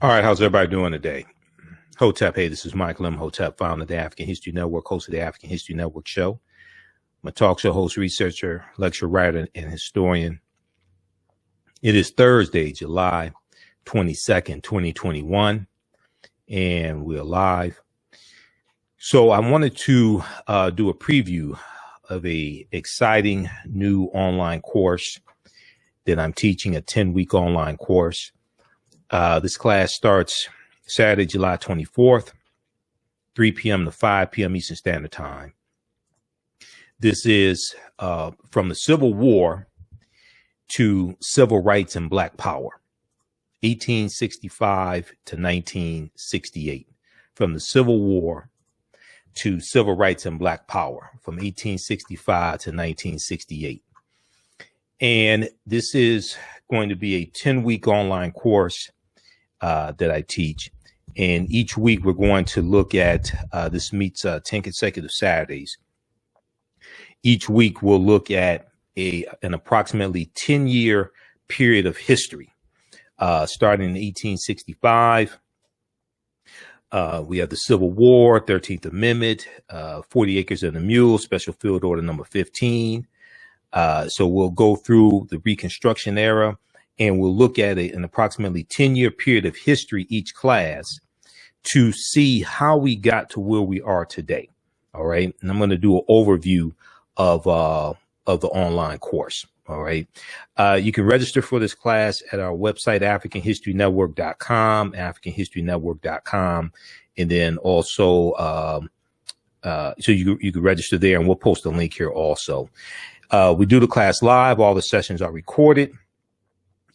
All right, how's everybody doing today? Hotep, hey, this is Michael Imhotep, founder of the African History Network, host of the African History Network show. I'm a talk show host, researcher, lecturer, writer, and historian. It is Thursday, July 22nd, 2021, and we're live. So I wanted to do a preview of a exciting new online course that I'm teaching, a 10-week online course. This class starts Saturday, July 24th, 3 p.m. to 5 p.m. Eastern Standard Time. This is from the Civil War to Civil Rights and Black Power, 1865 to 1968. From the Civil War to Civil Rights and Black Power, from 1865 to 1968. And this is going to be a 10-week online course that I teach. And each week we're going to look at, this meets 10 consecutive Saturdays. Each week we'll look at an approximately 10-year period of history, starting in 1865. We have the Civil War, 13th Amendment, 40 acres and a mule, Special Field Order number 15. So we'll go through the Reconstruction Era, and we'll look at an approximately 10-year period of history each class to see how we got to where we are today. All right. And I'm going to do an overview of the online course. All right. You can register for this class at our website, AfricanHistoryNetwork.com, AfricanHistoryNetwork.com. And then also, so you can register there, and we'll post a link here also. We do the class live. All the sessions are recorded,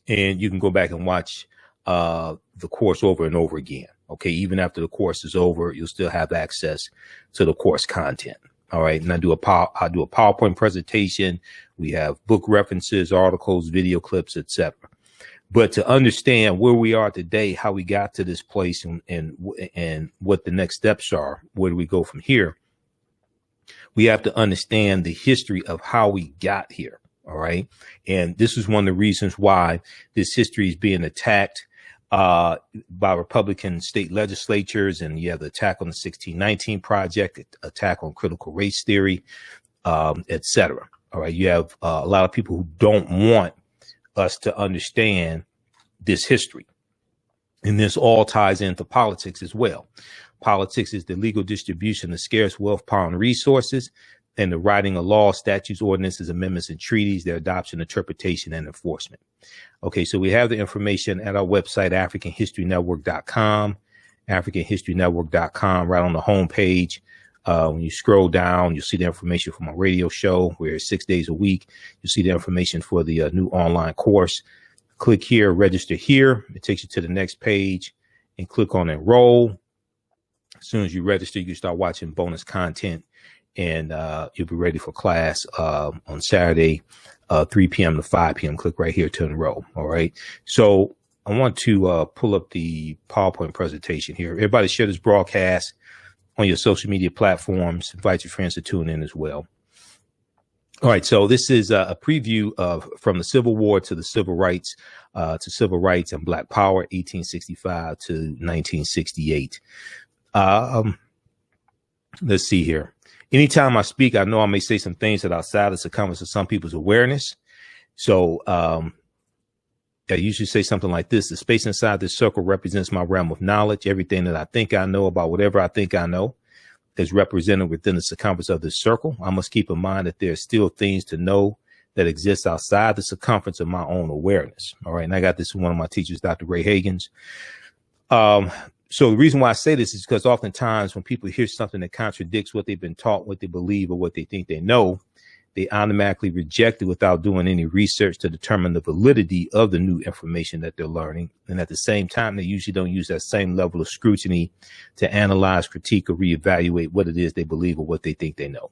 and you can go back and watch the course over and over again. Okay, even after the course is over, you'll still have access to the course content. All right, and I do a PowerPoint presentation. We have book references, articles, video clips, etc. But to understand where we are today, how we got to this place, and what the next steps are, where do we go from here? We have to understand the history of how we got here. All right. And this is one of the reasons why this history is being attacked by Republican state legislatures. And you have the attack on the 1619 Project, attack on critical race theory, et cetera. All right. You have a lot of people who don't want us to understand this history. And this all ties into politics as well. Politics is the legal distribution of scarce wealth, power, and resources, and the writing of laws, statutes, ordinances, amendments, and treaties, their adoption, interpretation, and enforcement. Okay, so we have the information at our website, AfricanHistoryNetwork.com, AfricanHistoryNetwork.com, right on the homepage. When you scroll down, you'll see the information for my radio show, where it's 6 days a week. You'll see the information for the new online course. Click here, register here. It takes you to the next page, and click on enroll. As soon as you register, you can start watching bonus content, and you'll be ready for class on Saturday, 3 p.m. to 5 p.m. Click right here to enroll. All right. So I want to pull up the PowerPoint presentation here. Everybody share this broadcast on your social media platforms. Invite your friends to tune in as well. All right. So this is a preview of from the Civil War to the Civil Rights and Black Power, 1865 to 1968. Let's see here. Anytime I speak, I know I may say some things that are outside the circumference of some people's awareness. So I usually say something like this: the space inside this circle represents my realm of knowledge. Everything that I think I know about whatever I think I know is represented within the circumference of this circle. I must keep in mind that there are still things to know that exist outside the circumference of my own awareness. All right. And I got this from one of my teachers, Dr. Ray Hagins. So the reason why I say this is because oftentimes when people hear something that contradicts what they've been taught, what they believe, or what they think they know, they automatically reject it without doing any research to determine the validity of the new information that they're learning. And at the same time, they usually don't use that same level of scrutiny to analyze, critique, or reevaluate what it is they believe or what they think they know.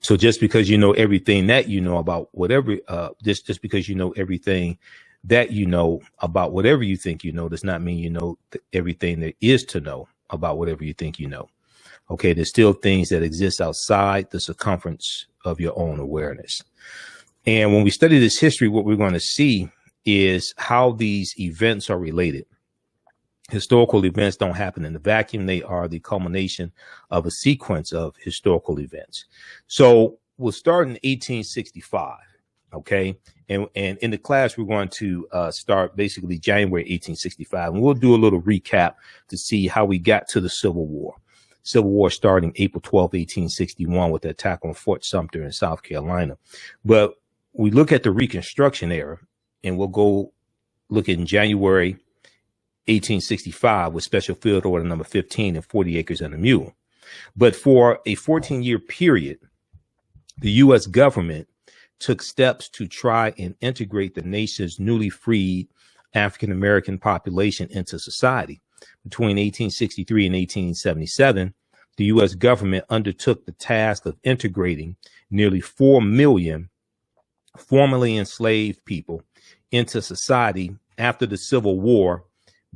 So just because you know everything that you know about whatever, just because you know everything that you know about whatever you think you know does not mean you know everything there is to know about whatever you think you know. Okay, there's still things that exist outside the circumference of your own awareness. And when we study this history, what we're going to see is how these events are related. Historical events don't happen in a vacuum. They are the culmination of a sequence of historical events. So we'll start in 1865. Okay. And in the class, we're going to start basically January 1865. And we'll do a little recap to see how we got to the Civil War. Civil War starting April 12, 1861 with the attack on Fort Sumter in South Carolina. But we look at the Reconstruction era, and we'll go look in January 1865 with Special Field Order number 15 and 40 acres and a mule. But for a 14-year period, the U.S. government took steps to try and integrate the nation's newly freed African-American population into society. Between 1863 and 1877, the U.S. government undertook the task of integrating nearly 4 million formerly enslaved people into society after the Civil War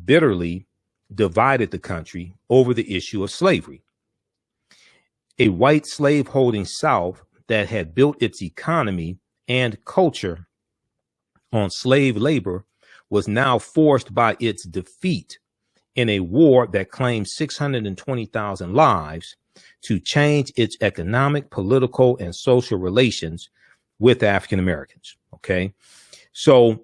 bitterly divided the country over the issue of slavery. A white slave-holding South that had built its economy and culture on slave labor was now forced by its defeat in a war that claimed 620,000 lives to change its economic, political, and social relations with African Americans. Okay. So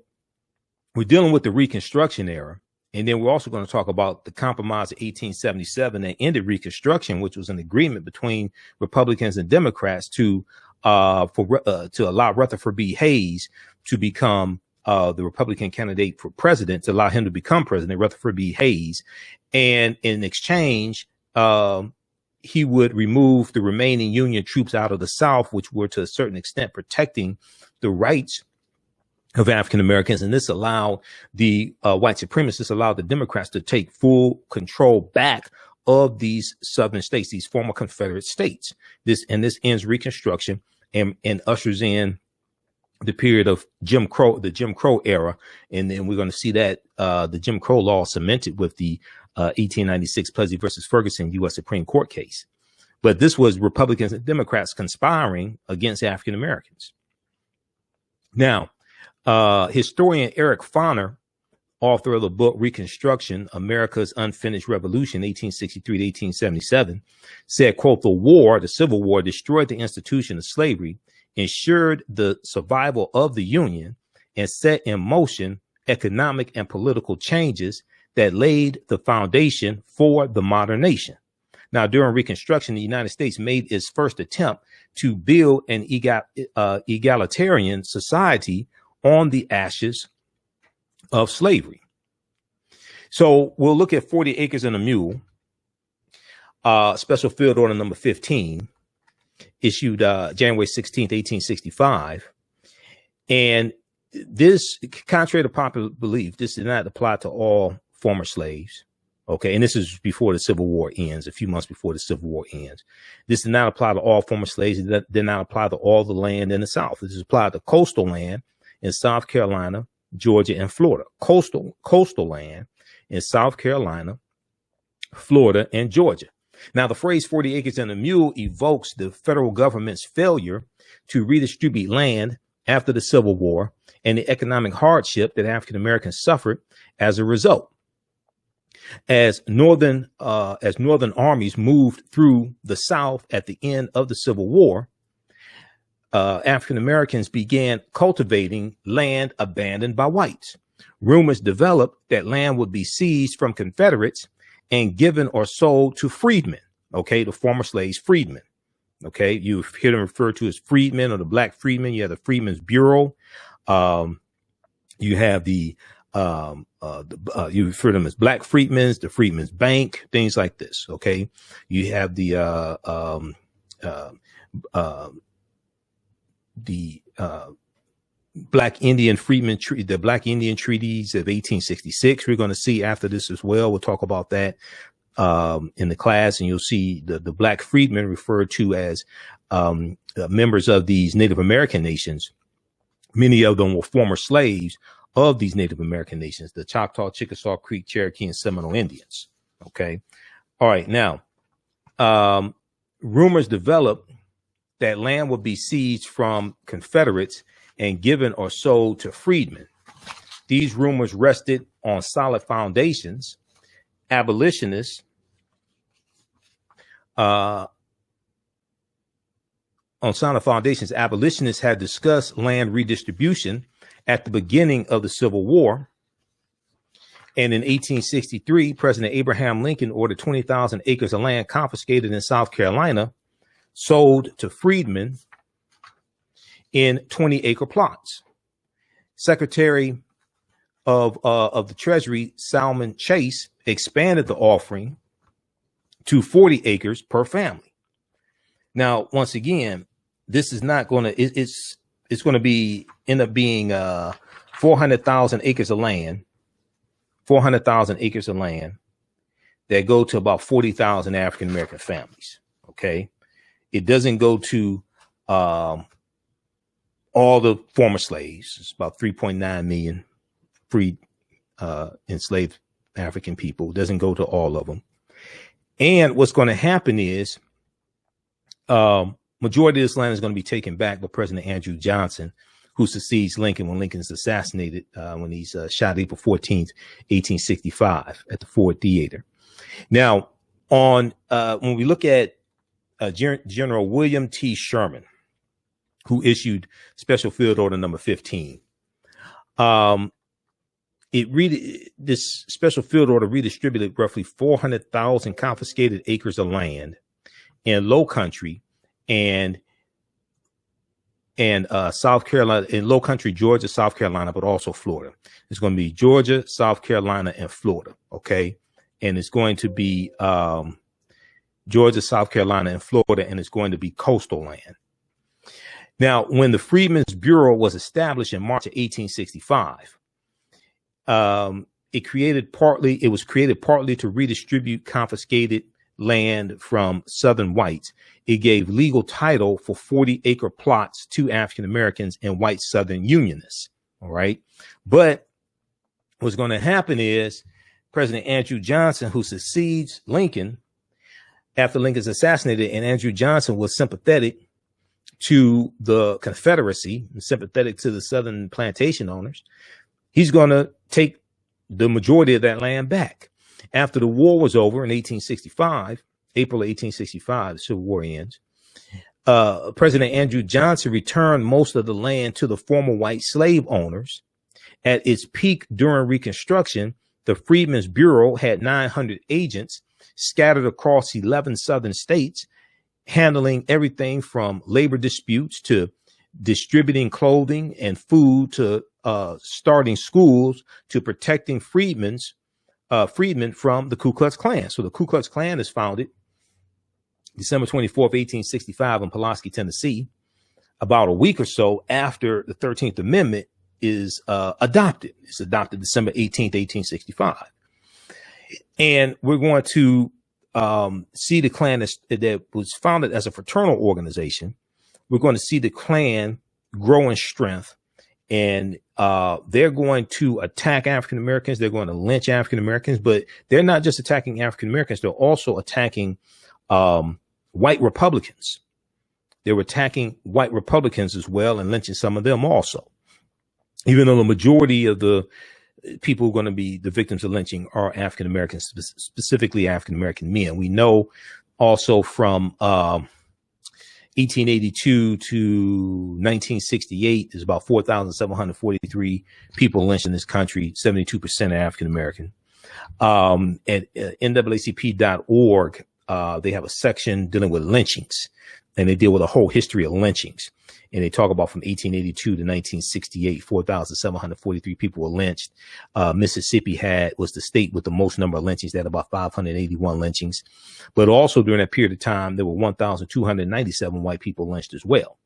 we're dealing with the Reconstruction era. And then we're also going to talk about the Compromise of 1877 that ended Reconstruction, which was an agreement between Republicans and Democrats to allow Rutherford B. Hayes to become the Republican candidate for president, to allow him to become president, Rutherford B. Hayes. And in exchange, he would remove the remaining Union troops out of the South, which were to a certain extent protecting the rights of African Americans. And this allowed the white supremacists, allowed the Democrats to take full control back of these southern states, these former Confederate states. This ends Reconstruction and ushers in the period of Jim Crow, the Jim Crow era. And then we're going to see that the Jim Crow law cemented with the 1896 Plessy versus Ferguson U.S. Supreme Court case. But this was Republicans and Democrats conspiring against African Americans. Now, historian Eric Foner, author of the book Reconstruction, America's Unfinished Revolution, 1863 to 1877, said, quote, the Civil War destroyed the institution of slavery, ensured the survival of the Union, and set in motion economic and political changes that laid the foundation for the modern nation. Now, during Reconstruction, the United States made its first attempt to build an egalitarian society on the ashes of slavery. So we'll look at 40 Acres and a Mule, Special Field Order number 15, issued January 16th, 1865. And this, contrary to popular belief, this did not apply to all former slaves. Okay, and this is before the Civil War ends, a few months before the Civil War ends. This did not apply to all former slaves. It did not apply to all the land in the South. This is applied to coastal land in South Carolina, Georgia, and Florida. Coastal land in South Carolina, Florida, and Georgia. Now, the phrase 40 acres and a mule evokes the federal government's failure to redistribute land after the Civil War and the economic hardship that African Americans suffered as a result. As northern armies moved through the South at the end of the Civil War, African Americans began cultivating land abandoned by whites. Rumors developed that land would be seized from Confederates and given or sold to freedmen. Okay, the former slaves, freedmen. Okay, you hear them referred to as freedmen or the black freedmen. You have the Freedmen's Bureau. You have the you refer to them as black freedmen's, the Freedmen's Bank, things like this. Okay, you have the Black Indian Freedmen, the Black Indian treaties of 1866. We're going to see after this as well. We'll talk about that in the class, and you'll see the black freedmen referred to as members of these Native American nations. Many of them were former slaves of these Native American nations, the Choctaw, Chickasaw, Creek, Cherokee, and Seminole Indians. Okay. All right. Now, rumors developed that land would be seized from Confederates and given or sold to freedmen. These rumors rested on solid foundations. abolitionists, on Sound Foundations, abolitionists had discussed land redistribution at the beginning of the Civil War. And in 1863, President Abraham Lincoln ordered 20,000 acres of land confiscated in South Carolina, sold to freedmen in 20-acre plots. Secretary of the Treasury, Salmon Chase, expanded the offering to 40 acres per family. Now, once again, this is not going to, it's going to end up being 400,000 acres of land, 400,000 acres of land that go to about 40,000 African-American families. Okay. It doesn't go to all the former slaves. It's about 3.9 million free enslaved African people. It doesn't go to all of them. And what's going to happen is majority of this land is going to be taken back by President Andrew Johnson, who succeeds Lincoln when Lincoln is assassinated, when he's shot April 14th, 1865 at the Ford Theater. Now, when we look at General William T. Sherman, who issued Special Field Order number 15, this Special Field Order redistributed roughly 400,000 confiscated acres of land in Low Country and South Carolina, in Low Country, Georgia, South Carolina, but also Florida. It's going to be Georgia, South Carolina, and Florida. Okay. And it's going to be Georgia, South Carolina, and Florida, and it's going to be coastal land. Now, when the Freedmen's Bureau was established in March of 1865, it was created partly to redistribute confiscated land from Southern whites. It gave legal title for 40-acre plots to African Americans and white Southern Unionists. All right. But what's going to happen is President Andrew Johnson, who succeeds Lincoln after Lincoln's assassinated, and Andrew Johnson was sympathetic to the Confederacy and sympathetic to the Southern plantation owners, he's going to take the majority of that land back. After the war was over in 1865, April 1865, the Civil War ends. President Andrew Johnson returned most of the land to the former white slave owners. At its peak during Reconstruction, the Freedmen's Bureau had 900 agents scattered across 11 southern states, handling everything from labor disputes to distributing clothing and food to starting schools to protecting freedmen from the Ku Klux Klan. So the Ku Klux Klan is founded December 24th, 1865 in Pulaski, Tennessee, about a week or so after the 13th Amendment is adopted. It's adopted December 18th, 1865. And we're going to see the Klan that was founded as a fraternal organization. We're going to see the Klan grow in strength, and they're going to attack African Americans. They're going to lynch African Americans, but they're not just attacking African Americans. They're also attacking white Republicans. They were attacking white Republicans as well and lynching some of them also, even though the majority of the people who are going to be the victims of lynching are African Americans, specifically African American men. We know also from 1882 to 1968, there's about 4,743 people lynched in this country, 72% are African American. At NAACP.org, they have a section dealing with lynchings, and they deal with a whole history of lynchings. And they talk about from 1882 to 1968, 4,743 people were lynched. Mississippi was the state with the most number of lynchings. They had about 581 lynchings. But also during that period of time, there were 1,297 white people lynched as well,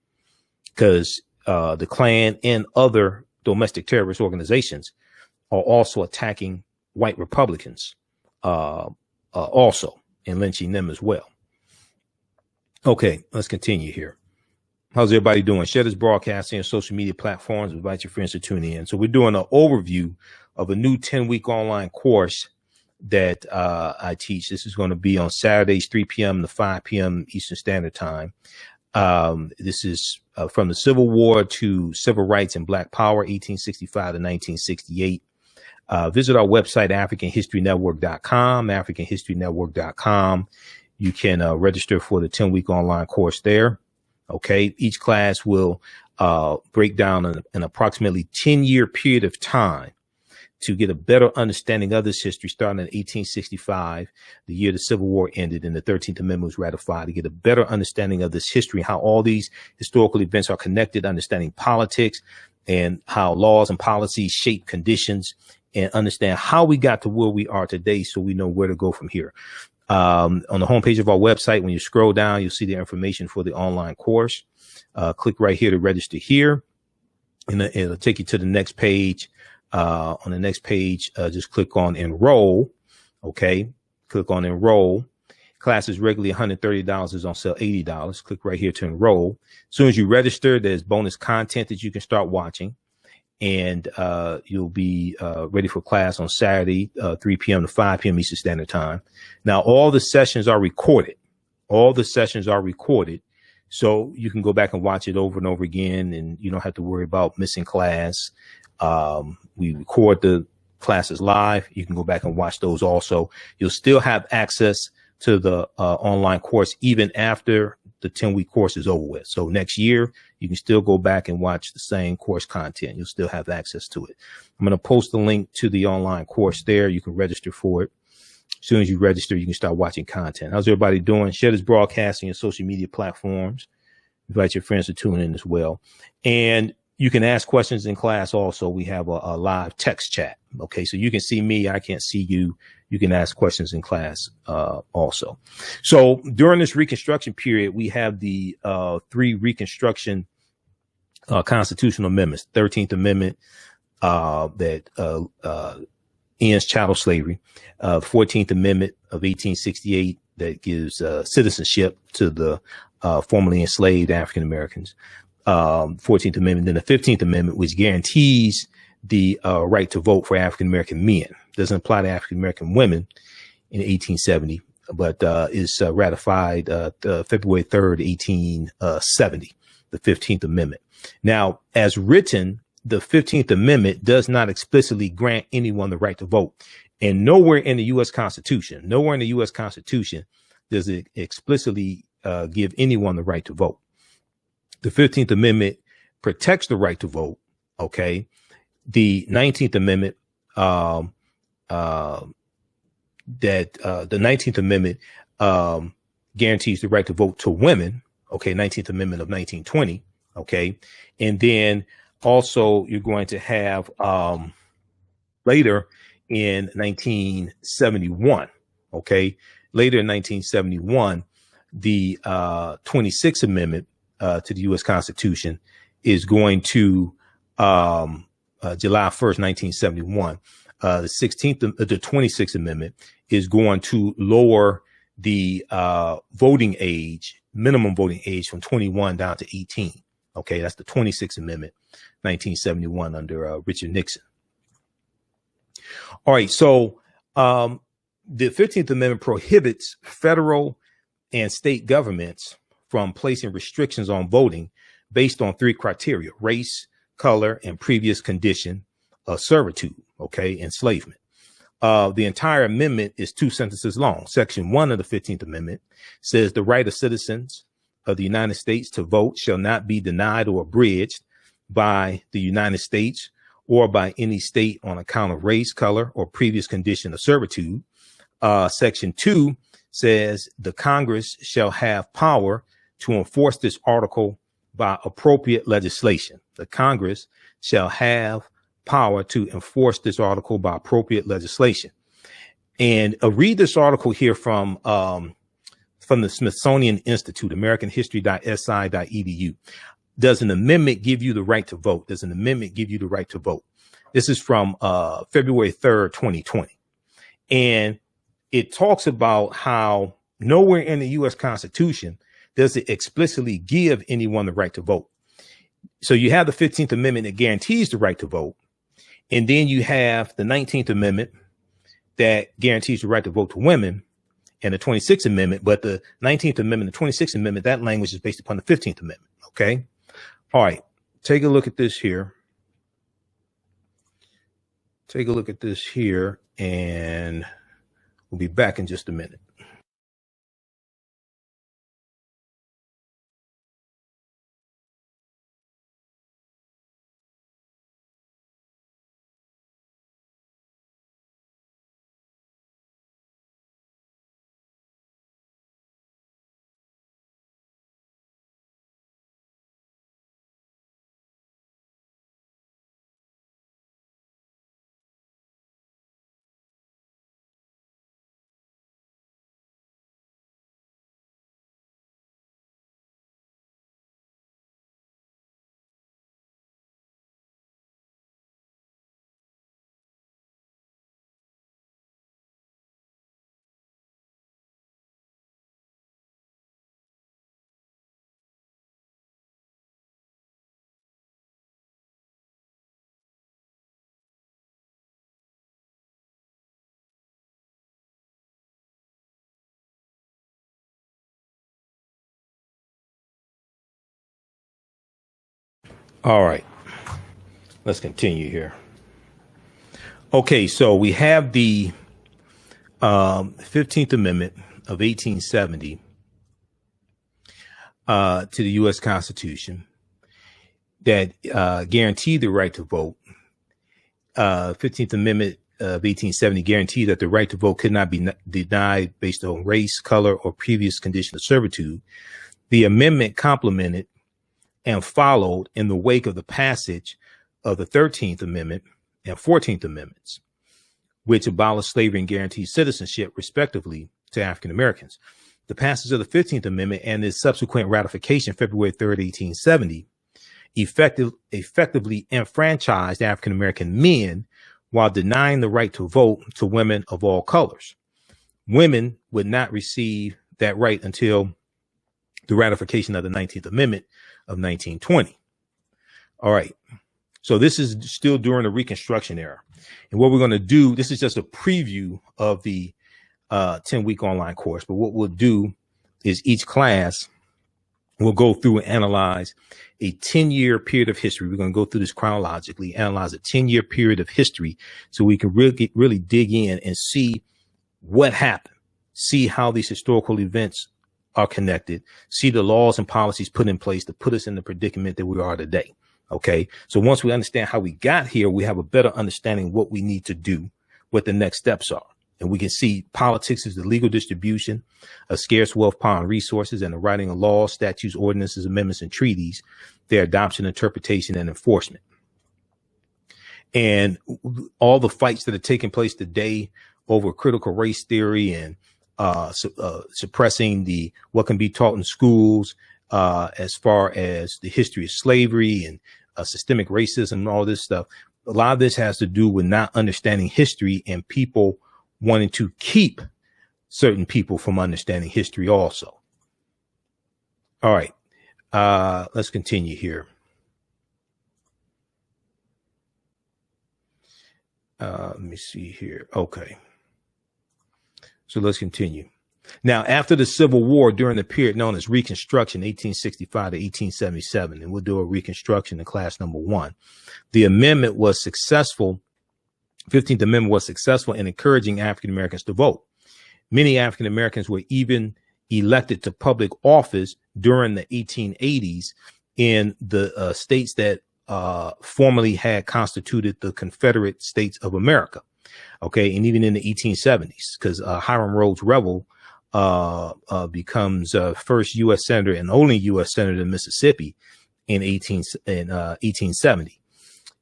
because the Klan and other domestic terrorist organizations are also attacking white Republicans also and lynching them as well. Okay, let's continue here. How's everybody doing? Share this broadcast on social media platforms. Invite your friends to tune in. So we're doing an overview of a new 10-week online course that I teach. This is going to be on Saturdays, 3 p.m. to 5 p.m. Eastern Standard Time. This is from the Civil War to Civil Rights and Black Power, 1865 to 1968. Visit our website, AfricanHistoryNetwork.com, AfricanHistoryNetwork.com. You can register for the 10-week online course there. Okay. Each class will break down an approximately 10-year period of time to get a better understanding of this history, starting in 1865, the year the Civil War ended and the 13th Amendment was ratified, to get a better understanding of this history, how all these historical events are connected, understanding politics and how laws and policies shape conditions, and understand how we got to where we are today so we know where to go from here. On the homepage of our website, when you scroll down, you'll see the information for the online course. Click right here to register here, and it'll take you to the next page. On the next page, just click on enroll. Okay. Click on enroll. Class is regularly $130, is on sale $80. Click right here to enroll. As soon as you register, there's bonus content that you can start watching, and you'll be ready for class on Saturday, 3 p.m. to 5 p.m. Eastern Standard Time. Now, all the sessions are recorded. All the sessions are recorded, so you can go back and watch it over and over again, and you don't have to worry about missing class. We record the classes live. You can go back and watch those also. You'll still have access to the online course even after the 10-week course is over with. So next year, you can still go back and watch the same course content. You'll still have access to it. I'm going to post the link to the online course there. You can register for it. As soon as you register, you can start watching content. How's everybody doing? Share this broadcast on your social media platforms. Invite your friends to tune in as well. And you can ask questions in class also. We have a live text chat. Okay, so you can see me. I can't see you. You can ask questions in class also. So during this Reconstruction period, we have the 3 Reconstruction constitutional amendments. 13th Amendment that ends chattel slavery. 14th Amendment of 1868 that gives citizenship to the formerly enslaved African Americans. 14th Amendment, then the 15th Amendment, which guarantees the right to vote for African American men. Doesn't apply to African American women in 1870, but is ratified February 3rd, 1870, the 15th Amendment. Now, as written, the 15th Amendment does not explicitly grant anyone the right to vote. And nowhere in the U.S. Constitution, does it explicitly give anyone the right to vote. The 15th Amendment protects the right to vote. Okay. The 19th Amendment, the 19th Amendment, guarantees the right to vote to women. Okay. 19th Amendment of 1920. Okay. And then also you're going to have, later in 1971. Okay. Later in 1971, the, 26th Amendment, to the U.S. Constitution is going to, July 1st, 1971, the 26th Amendment is going to lower the, voting age, minimum voting age from 21 down to 18. Okay. That's the 26th Amendment, 1971 under, Richard Nixon. All right. So, the 15th Amendment prohibits federal and state governments from placing restrictions on voting based on 3 criteria: race, color, and previous condition of servitude. Okay. Enslavement. The entire amendment is 2 sentences long. Section 1 of the 15th Amendment says the right of citizens of the United States to vote shall not be denied or abridged by the United States or by any state on account of race, color, or previous condition of servitude. Section 2 says the Congress shall have power to enforce this article by appropriate legislation. The Congress shall have power to enforce this article by appropriate legislation. And read this article here from the Smithsonian Institute, americanhistory.si.edu. Does an amendment give you the right to vote? Does an amendment give you the right to vote? This is from February 3rd, 2020. And it talks about how nowhere in the U.S. Constitution does it explicitly give anyone the right to vote. So you have the 15th Amendment that guarantees the right to vote. And then you have the 19th Amendment that guarantees the right to vote to women, and the 26th Amendment. But the 19th Amendment, the 26th Amendment, that language is based upon the 15th Amendment. Okay. All right. Take a look at this here. take a look at this here, and we'll be back in just a minute. All right, let's continue here. Okay, so we have the 15th Amendment of 1870 to the U.S. Constitution that guaranteed the right to vote. 15th Amendment of 1870 guaranteed that the right to vote could not be denied based on race, color, or previous condition of servitude. The amendment complemented and followed in the wake of the passage of the 13th Amendment and 14th Amendments, which abolished slavery and guaranteed citizenship, respectively, to African Americans. The passage of the 15th Amendment and its subsequent ratification, February 3rd, 1870, effectively enfranchised African American men while denying the right to vote to women of all colors. Women would not receive that right until the ratification of the 19th Amendment of 1920. All right. So this is still during the Reconstruction era. And what we're going to do, this is just a preview of the 10-week online course. But what we'll do is each class will go through and analyze a 10-year period of history. We're going to go through this chronologically, analyze a 10-year period of history so we can really dig in and see what happened, see how these historical events are connected, see the laws and policies put in place to put us in the predicament that we are today. Okay. So once we understand how we got here, we have a better understanding of what we need to do, what the next steps are. And we can see politics is the legal distribution of scarce wealth, power, and resources, and the writing of laws, statutes, ordinances, amendments, and treaties, their adoption, interpretation, and enforcement. And all the fights that are taking place today over critical race theory and suppressing what can be taught in schools as far as the history of slavery and systemic racism and all this stuff. A lot of this has to do with not understanding history and people wanting to keep certain people from understanding history also. All right. Let's continue here. Let me see here. Okay. So let's continue. Now, after the Civil War, during the period known as Reconstruction, 1865 to 1877, and we'll do a Reconstruction in class number 1, the amendment was successful. 15th Amendment was successful in encouraging African Americans to vote. Many African Americans were even elected to public office during the 1880s in the states that formerly had constituted the Confederate States of America. Okay. And even in the 1870s, because Hiram Rhodes Revel becomes first U.S. Senator and only U.S. Senator in Mississippi in 1870.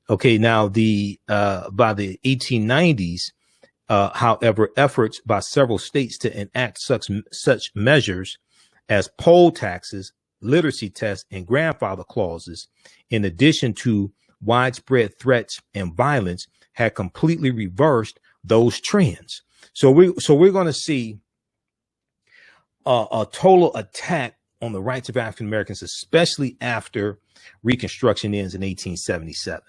Okay. Now by the 1890s, however, efforts by several states to enact such measures as poll taxes, literacy tests, and grandfather clauses, in addition to widespread threats and violence, had completely reversed those trends. So we're going to see a total attack on the rights of African Americans, especially after Reconstruction ends in 1877.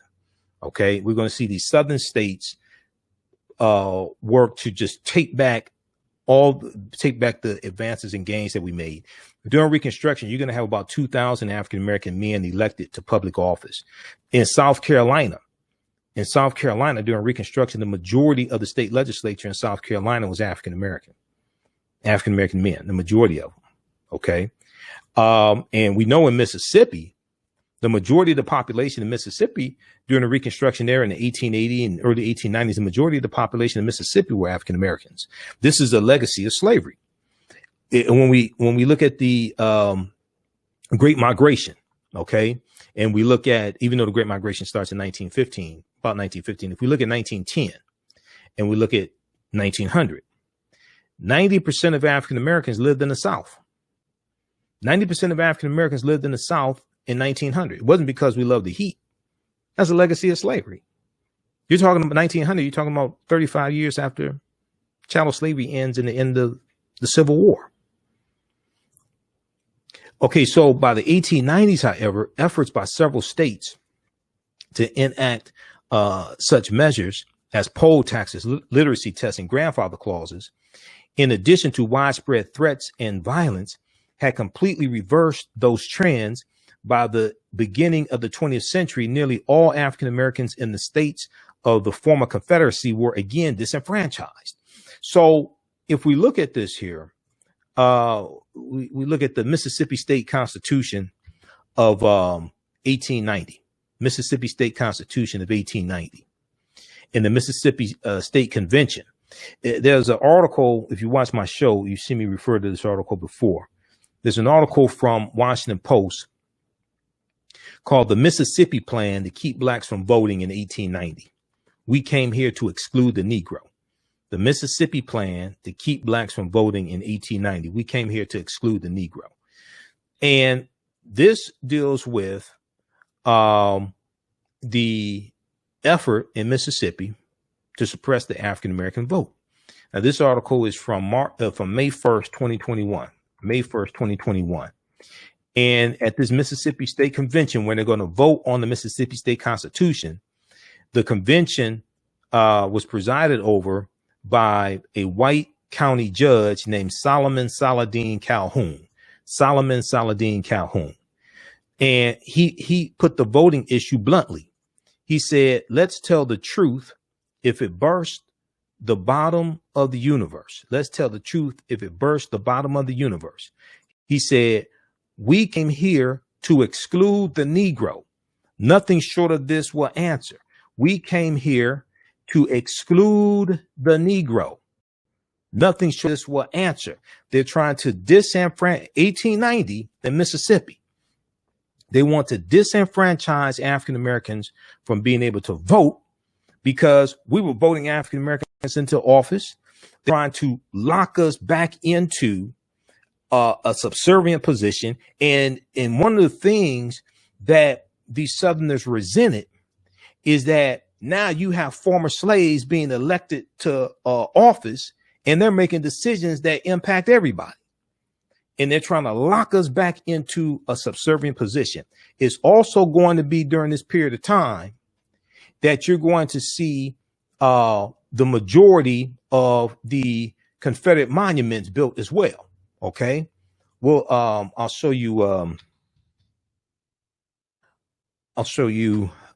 Okay, we're going to see these southern states work to just take back the advances and gains that we made. During Reconstruction, you're going to have about 2,000 African American men elected to public office. In South Carolina, in South Carolina during Reconstruction, the majority of the state legislature in South Carolina was African American men, the majority of them. Okay. And we know in Mississippi, the majority of the population in Mississippi during the Reconstruction era in the 1880 and early 1890s, the majority of the population in Mississippi were African Americans. This is a legacy of slavery. When we look at the Great Migration, okay, and we look at, even though the Great Migration starts in 1915, about 1915, if we look at 1910 and we look at 1900, 90% of African Americans lived in the South. 90% of African Americans lived in the South in 1900. It wasn't because we loved the heat. That's a legacy of slavery. You're talking about 1900. You're talking about 35 years after chattel slavery ends in the end of the Civil War. Okay, so by the 1890s, however, efforts by several states to enact such measures as poll taxes, literacy tests, and grandfather clauses, in addition to widespread threats and violence, had completely reversed those trends. By the beginning of the 20th century, nearly all African Americans in the states of the former Confederacy were again disenfranchised. So if we look at this here, we look at the Mississippi State Constitution of 1890, Mississippi State Constitution of 1890, and the Mississippi State Convention. There's an article, if you watch my show, you see me refer to this article before. There's an article from Washington Post called The Mississippi Plan to Keep Blacks from Voting in 1890. We came here to exclude the Negro. The Mississippi Plan to Keep Blacks from Voting in 1890. We came here to exclude the Negro. And this deals with the effort in Mississippi to suppress the African American vote. Now, this article is from May 1st, 2021. May 1st, 2021. And at this Mississippi State Convention, when they're going to vote on the Mississippi State Constitution, the convention was presided over by a white county judge named Solomon Saladin Calhoun. Solomon Saladin Calhoun. And he put the voting issue bluntly. He said, let's tell the truth if it burst the bottom of the universe. Let's tell the truth if it burst the bottom of the universe. He said, we came here to exclude the Negro. Nothing short of this will answer. We came here to exclude the Negro. Nothing short of this will answer. They're trying to disenfranchise 1890 in Mississippi. They want to disenfranchise African Americans from being able to vote because we were voting African Americans into office. They're trying to lock us back into a subservient position. And one of the things that these Southerners resented is that now you have former slaves being elected to office, and they're making decisions that impact everybody. And they're trying to lock us back into a subservient position. It's also going to be during this period of time that you're going to see the majority of the Confederate monuments built as well. Okay, well, I'll show you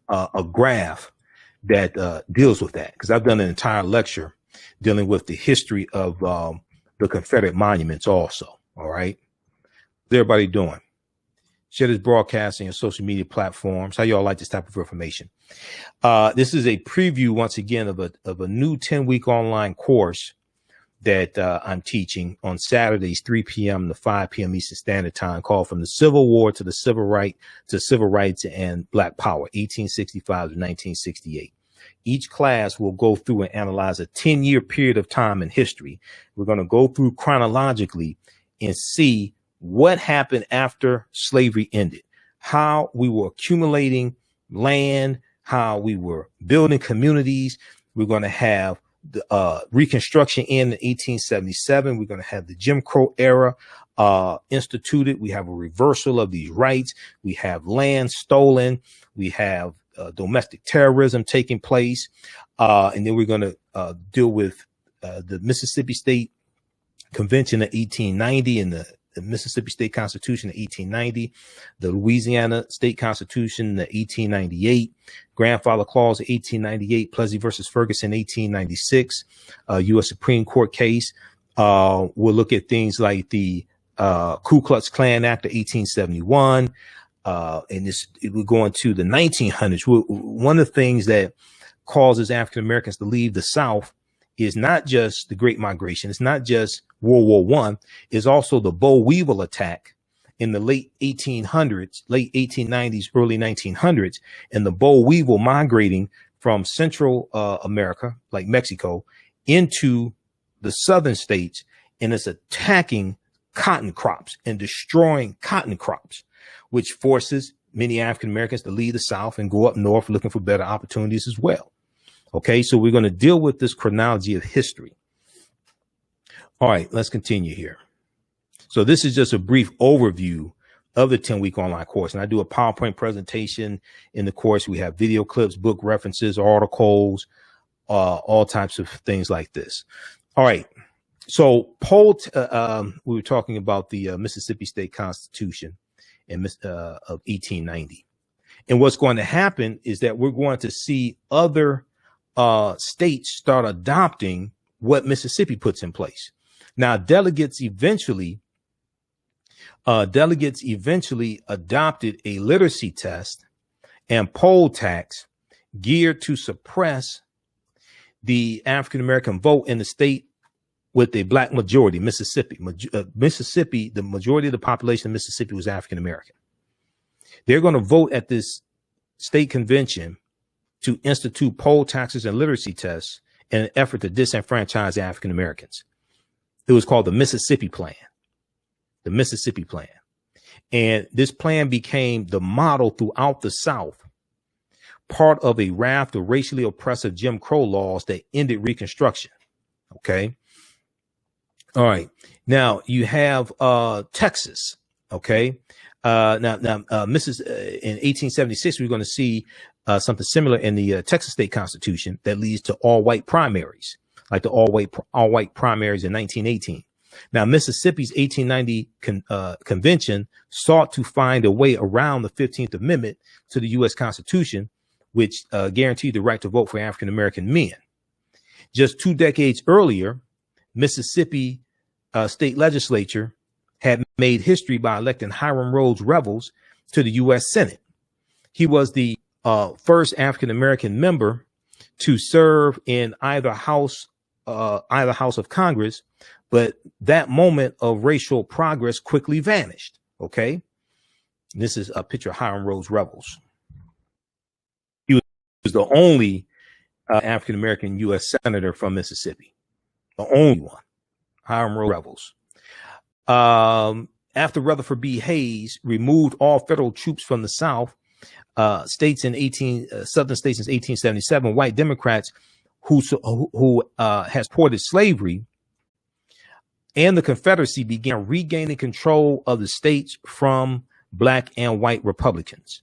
a graph that deals with that, because I've done an entire lecture dealing with the history of the Confederate monuments also. All right, how's everybody doing? Share this broadcast on your social media platforms. How y'all like this type of information? This is a preview once again of a new 10-week online course that I'm teaching on Saturdays, 3 p.m. to 5 p.m. Eastern Standard Time, called From the Civil War to the Civil Rights and Black Power, 1865 to 1968. Each class will go through and analyze a 10-year period of time in history. We're going to go through chronologically and see what happened after slavery ended, how we were accumulating land, how we were building communities. We're going to have the Reconstruction in 1877. We're going to have the Jim Crow era instituted. We have a reversal of these rights. We have land stolen. We have domestic terrorism taking place. And then we're going to deal with the Mississippi State Convention of 1890 and Mississippi State Constitution in 1890, the Louisiana State Constitution in 1898, Grandfather Clause in 1898, Plessy versus Ferguson 1896, U.S. Supreme Court case. We'll look at things like the Ku Klux Klan Act of 1871, and we're going to the 1900s. One of the things that causes African Americans to leave the South is not just the Great Migration. It's not just World War I. It's also the boll weevil attack in the late 1800s, late 1890s, early 1900s, and the boll weevil migrating from Central America, like Mexico, into the southern states, and it's attacking cotton crops and destroying cotton crops, which forces many African Americans to leave the South and go up north looking for better opportunities as well. Okay, so we're going to deal with this chronology of history. All right, let's continue here. So this is just a brief overview of the 10-week online course. And I do a PowerPoint presentation in the course. We have video clips, book references, articles, all types of things like this. All right. So we were talking about the Mississippi State Constitution of 1890. And what's going to happen is that we're going to see other states start adopting what Mississippi puts in place. Now, delegates eventually adopted a literacy test and poll tax geared to suppress the African American vote in the state with a black majority. Mississippi, the majority of the population of Mississippi was African American. They're going to vote at this state convention to institute poll taxes and literacy tests in an effort to disenfranchise African Americans. It was called the Mississippi Plan. The Mississippi Plan. And this plan became the model throughout the South, part of a raft of racially oppressive Jim Crow laws that ended Reconstruction. Okay. All right. Now you have Texas. Okay. In 1876, we're going to see something similar in the Texas State Constitution that leads to all white primaries, like the all white primaries in 1918. Now, Mississippi's 1890 convention sought to find a way around the 15th Amendment to the U.S. Constitution, which guaranteed the right to vote for African American men. Just 2 decades earlier, Mississippi state legislature had made history by electing Hiram Rhodes Revels to the U.S. Senate. He was the first African American member to serve in either house of Congress, but that moment of racial progress quickly vanished. Okay, this is a picture of Hiram Rhodes Revels. He was the only African American U.S. senator from Mississippi, the only one. Hiram Rhodes Revels. After Rutherford B. Hayes removed all federal troops from the South, southern states in 1877, white Democrats who has supported slavery and the Confederacy began regaining control of the states from black and white Republicans.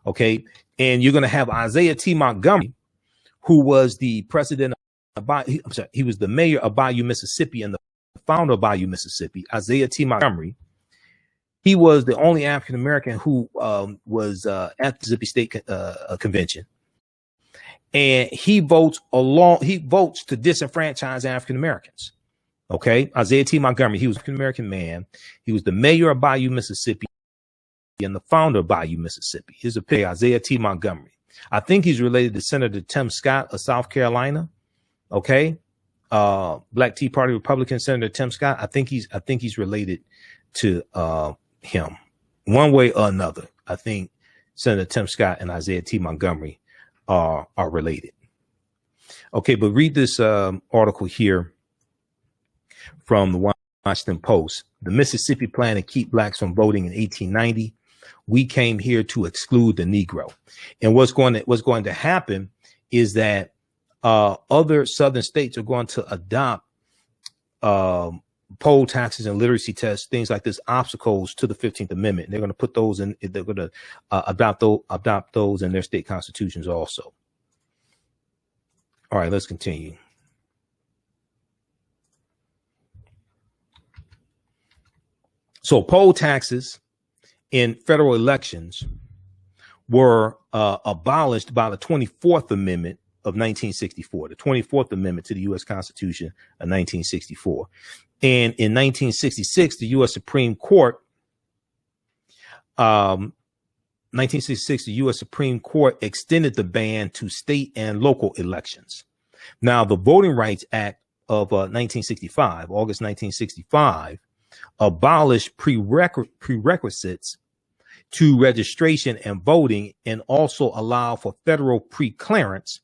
Okay. And you're going to have Isaiah T. Montgomery, who was the president he was the mayor of Bayou, Mississippi, and the founder of Bayou, Mississippi. Isaiah T. Montgomery. He was the only African American who was at the Mississippi State Convention, and he votes to disenfranchise African Americans. Okay, Isaiah T. Montgomery. He was an African American man. He was the mayor of Bayou, Mississippi, and the founder of Bayou, Mississippi. Here's a picture, Isaiah T. Montgomery. I think he's related to Senator Tim Scott of South Carolina. Okay. Black Tea Party Republican Senator Tim Scott. I think he's related to him one way or another. I think Senator Tim Scott and Isaiah T. Montgomery are related. Okay, but read this article here from the Washington Post. The Mississippi Plan to keep blacks from voting in 1890. We came here to exclude the Negro. And what's going to happen is that other southern states are going to adopt poll taxes and literacy tests, things like this, obstacles to the 15th Amendment. They're going to put those in. They're going to adopt those in their state constitutions also. All right, let's continue. So poll taxes in federal elections were abolished by the 24th Amendment of 1964, the 24th Amendment to the U.S. Constitution of 1964. And in 1966, the U.S. Supreme Court, 1966, the U.S. Supreme Court extended the ban to state and local elections. Now, the Voting Rights Act of 1965, August 1965, abolished prerequisites to registration and voting, and also allow for federal preclearance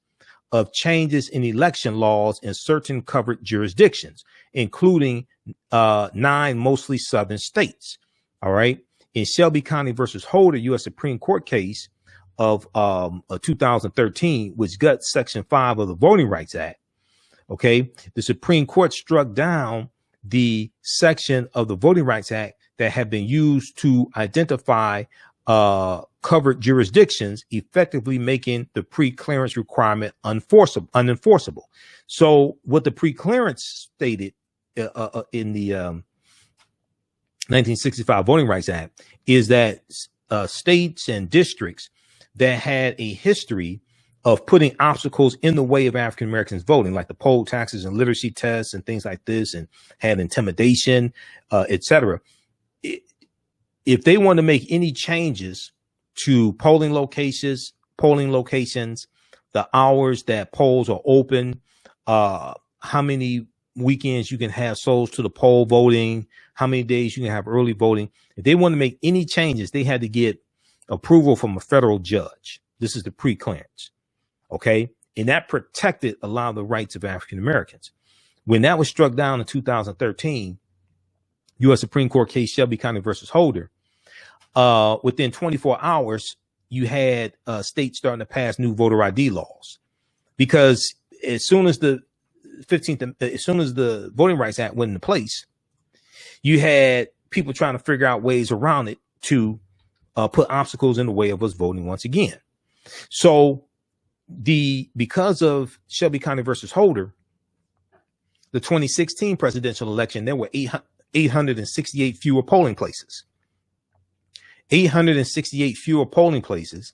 of changes in election laws in certain covered jurisdictions, including 9 mostly southern states. All right. In Shelby County versus Holder, U.S. Supreme Court case of 2013, which guts Section 5 of the Voting Rights Act. OK, the Supreme Court struck down the section of the Voting Rights Act that had been used to identify covered jurisdictions, effectively making the pre-clearance requirement unenforceable. So what the pre-clearance stated in the 1965 Voting Rights Act is that states and districts that had a history of putting obstacles in the way of African Americans voting, like the poll taxes and literacy tests and things like this, and had intimidation, etc. If they want to make any changes to polling locations, the hours that polls are open, how many weekends you can have souls to the poll voting, how many days you can have early voting. If they want to make any changes, they had to get approval from a federal judge. This is the pre-clearance. OK, and that protected a lot of the rights of African Americans. When that was struck down in 2013, U.S. Supreme Court case Shelby County versus Holder, within 24 hours, you had states starting to pass new voter ID laws, because as soon as the Voting Rights Act went into place, you had people trying to figure out ways around it to put obstacles in the way of us voting once again. So because of Shelby County versus Holder, the 2016 presidential election, there were 868 fewer polling places. 868 fewer polling places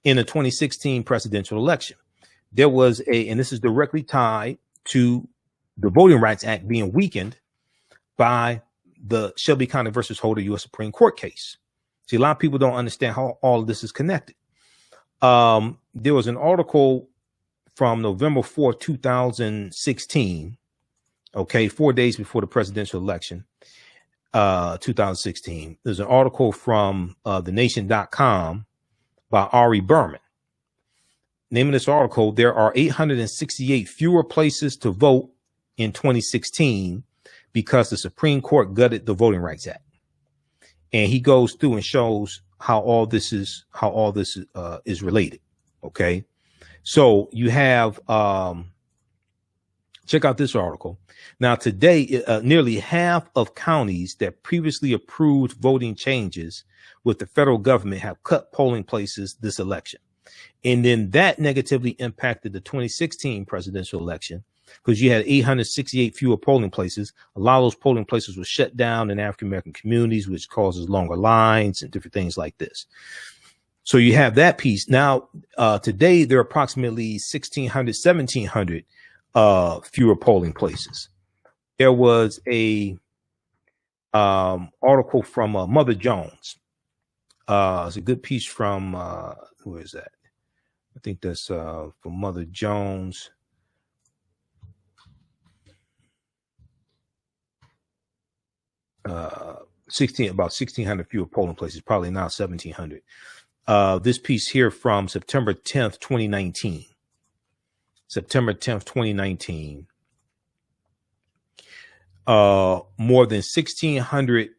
in the 2016 presidential election. There was and this is directly tied to the Voting Rights Act being weakened by the Shelby County versus Holder U.S. Supreme Court case. See, a lot of people don't understand how all of this is connected. There was an article from November 4th, 2016. OK, 4 days before the presidential election, 2016. There's an article from thenation.com by Ari Berman. Name of this article: there are 868 fewer places to vote in 2016 because the Supreme Court gutted the Voting Rights Act. And he goes through and shows how all this is related. OK, so you have check out this article. Now, today, nearly half of counties that previously approved voting changes with the federal government have cut polling places this election. And then that negatively impacted the 2016 presidential election, because you had 868 fewer polling places. A lot of those polling places were shut down in African American communities, which causes longer lines and different things like this. So you have that piece. Now, today, there are approximately 1,700 fewer polling places. There was a article from Mother Jones. It's a good piece from who is that? I think that's from Mother Jones. About 1,600 fewer polling places, probably now 1,700. This piece here from September 10th, 2019. September 10th, 2019. More than 1,600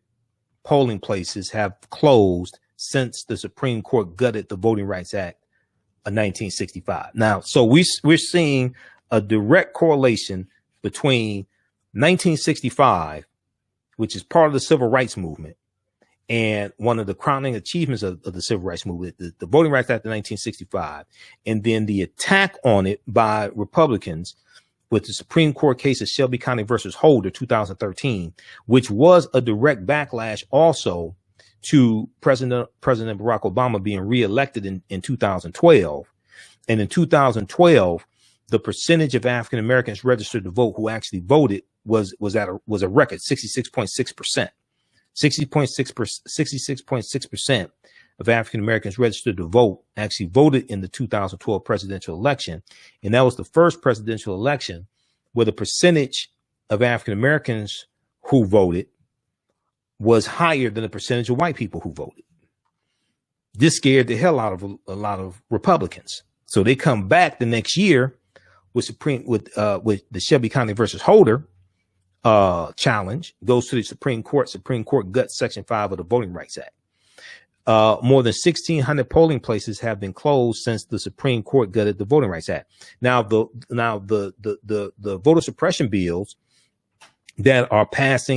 polling places have closed since the Supreme Court gutted the Voting Rights Act of 1965. Now, so we're seeing a direct correlation between 1965, which is part of the civil rights movement, and one of the crowning achievements of the civil rights movement, the Voting Rights Act of 1965, and then the attack on it by Republicans with the Supreme Court case of Shelby County versus Holder, 2013, which was a direct backlash also to President Barack Obama being reelected in 2012. And in 2012, the percentage of African Americans registered to vote who actually voted was a record 66.6%. 66.6% of African Americans registered to vote actually voted in the 2012 presidential election. And that was the first presidential election where the percentage of African Americans who voted was higher than the percentage of white people who voted. This scared the hell out of a lot of Republicans. So they come back the next year with the Shelby County versus Holder challenge, goes to the Supreme Court. Supreme Court guts Section 5 of the Voting Rights Act. More than 1,600 polling places have been closed since the Supreme Court gutted the Voting Rights Act. Now the voter suppression bills that have passed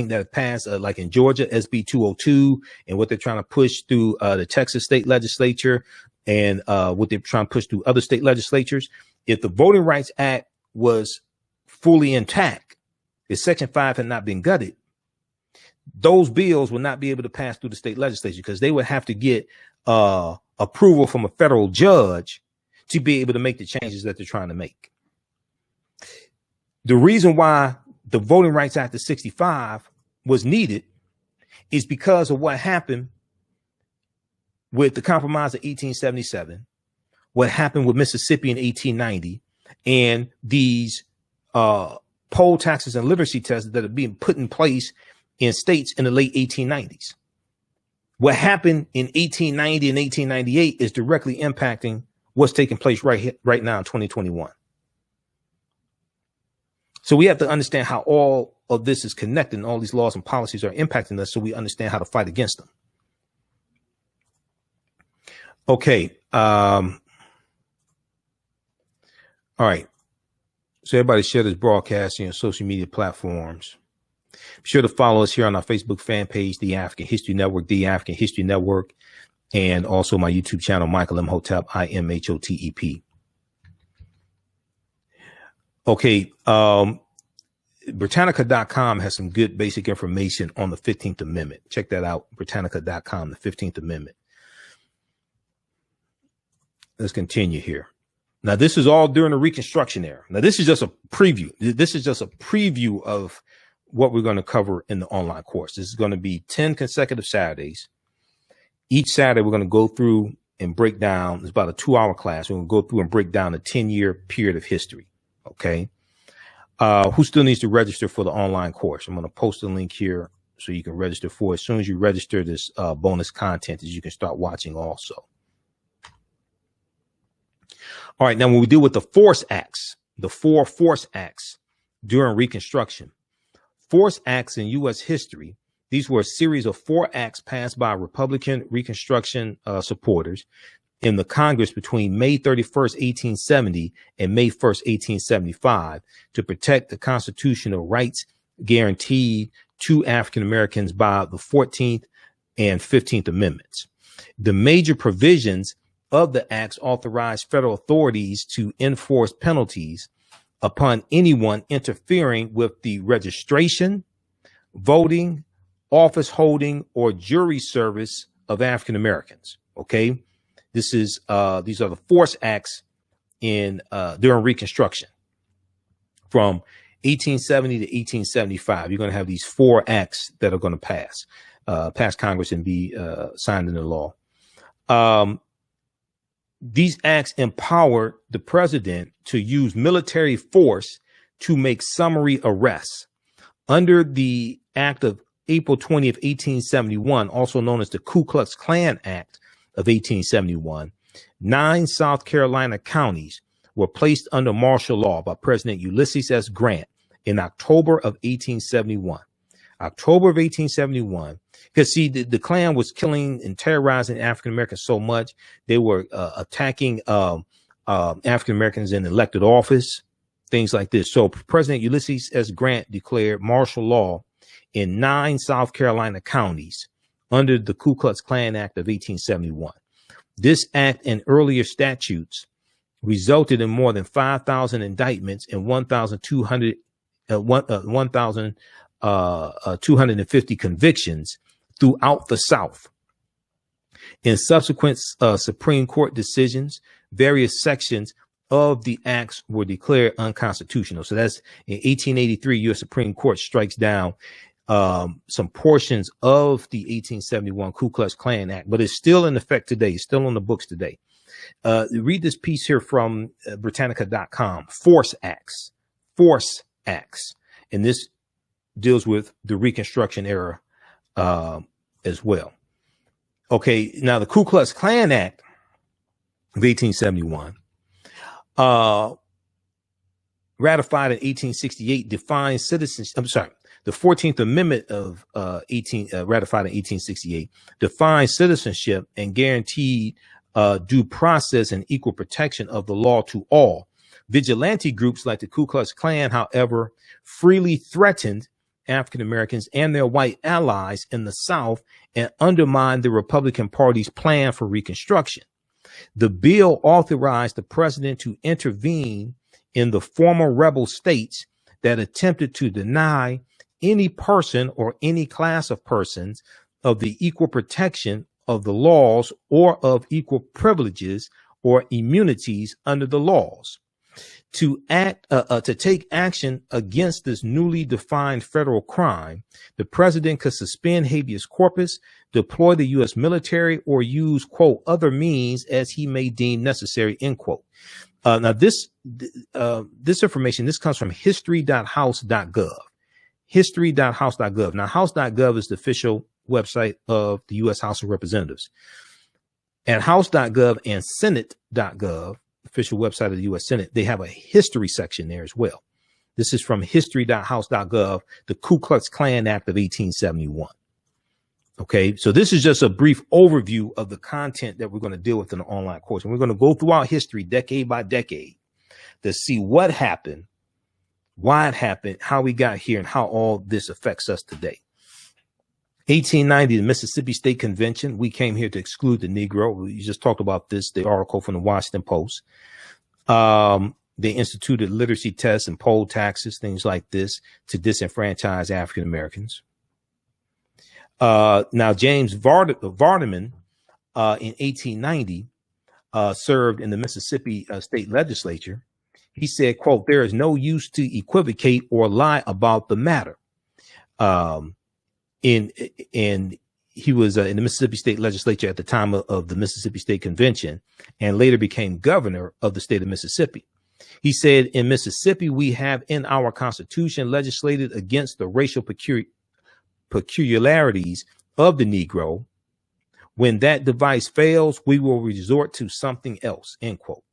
like in Georgia, SB 202, and what they're trying to push through the Texas state legislature, and what they're trying to push through other state legislatures. If the Voting Rights Act was fully intact, if Section 5 had not been gutted, those bills would not be able to pass through the state legislature because they would have to get approval from a federal judge to be able to make the changes that they're trying to make. The reason why the Voting Rights Act of 65 was needed is because of what happened with the Compromise of 1877, what happened with Mississippi in 1890, and these poll taxes and literacy tests that are being put in place in states in the late 1890s. What happened in 1890 and 1898 is directly impacting what's taking place right now in 2021. So we have to understand how all of this is connected and all these laws and policies are impacting us so we understand how to fight against them. Okay. All right. So everybody share this broadcast on your social media platforms. Be sure to follow us here on our Facebook fan page, The African History Network, The African History Network, and also my YouTube channel, Michael Imhotep, IMHOTEP. Okay. Britannica.com has some good basic information on the 15th Amendment. Check that out. Britannica.com, the 15th Amendment. Let's continue here. Now, this is all during the Reconstruction era. Now, this is just a preview. This is just a preview of what we're going to cover in the online course. This is going to be 10 consecutive Saturdays. Each Saturday, we're going to go through and break down. It's about a 2-hour class. We're going to go through and break down a 10-year period of history. Okay. Who still needs to register for the online course? I'm going to post a link here so you can register for it. As soon as you register, this bonus content is you can start watching also. All right. Now, when we deal with the force acts, the 4 force acts during Reconstruction, force acts in U.S. history, these were a series of 4 acts passed by Republican Reconstruction supporters in the Congress between May 31st, 1870 and May 1st, 1875 to protect the constitutional rights guaranteed to African Americans by the 14th and 15th Amendments. The major provisions of the acts authorized federal authorities to enforce penalties upon anyone interfering with the registration, voting, office holding, or jury service of African Americans. Okay. These are the force acts in during Reconstruction from 1870 to 1875. You're going to have these 4 acts that are going to pass Congress and be signed into law. These acts empower the president to use military force to make summary arrests. Under the Act of April 20th, 1871, also known as the Ku Klux Klan Act of 1871, 9 South Carolina counties were placed under martial law by President Ulysses S. Grant in October of 1871. October of 1871, because see, the Klan was killing and terrorizing African Americans so much, they were attacking African Americans in elected office, things like this. So President Ulysses S. Grant declared martial law in 9 South Carolina counties under the Ku Klux Klan Act of 1871. This act and earlier statutes resulted in more than 5,000 indictments and 1,250 convictions throughout the South. In subsequent Supreme Court decisions, various sections of the acts were declared unconstitutional. So that's in 1883, U.S. Supreme Court strikes down some portions of the 1871 Ku Klux Klan Act, but it's still in effect today. It's still on the books today. Read this piece here from Britannica.com, Force Acts. And this deals with the Reconstruction Era as well. Okay, now the Ku Klux Klan Act of 1871, ratified in 1868, defines citizens. I'm sorry, the 14th Amendment of ratified in 1868 defines citizenship and guaranteed due process and equal protection of the law to all. Vigilante groups like the Ku Klux Klan, however, freely threatened African Americans and their white allies in the South and undermined the Republican Party's plan for Reconstruction. The bill authorized the president to intervene in the former rebel states that attempted to deny any person or any class of persons of the equal protection of the laws or of equal privileges or immunities under the laws. To take action against this newly defined federal crime, the president could suspend habeas corpus, deploy the U.S. military, or use, quote, other means as he may deem necessary, end quote. Now, this information, this comes from history.house.gov. History.house.gov. Now, house.gov is the official website of the U.S. House of Representatives. And house.gov and senate.gov, official website of the U.S. Senate, they have a history section there as well. This is from history.house.gov, the Ku Klux Klan Act of 1871. Okay, so this is just a brief overview of the content that we're going to deal with in the online course. And we're going to go through our history decade by decade to see what happened, why it happened, how we got here, and how all this affects us today. 1890, the Mississippi State Convention. We came here to exclude the Negro. We just talked about this, the article from the Washington Post. They instituted literacy tests and poll taxes, things like this, to disenfranchise African Americans. Now, James Vardaman, in 1890, served in the Mississippi State Legislature. He said, quote, "There is no use to equivocate or lie about the matter." And he was in the Mississippi State Legislature at the time of the Mississippi State Convention, and later became governor of the state of Mississippi. He said, "In Mississippi, we have in our Constitution legislated against the racial peculiarities of the Negro. When that device fails, we will resort to something else," end quote.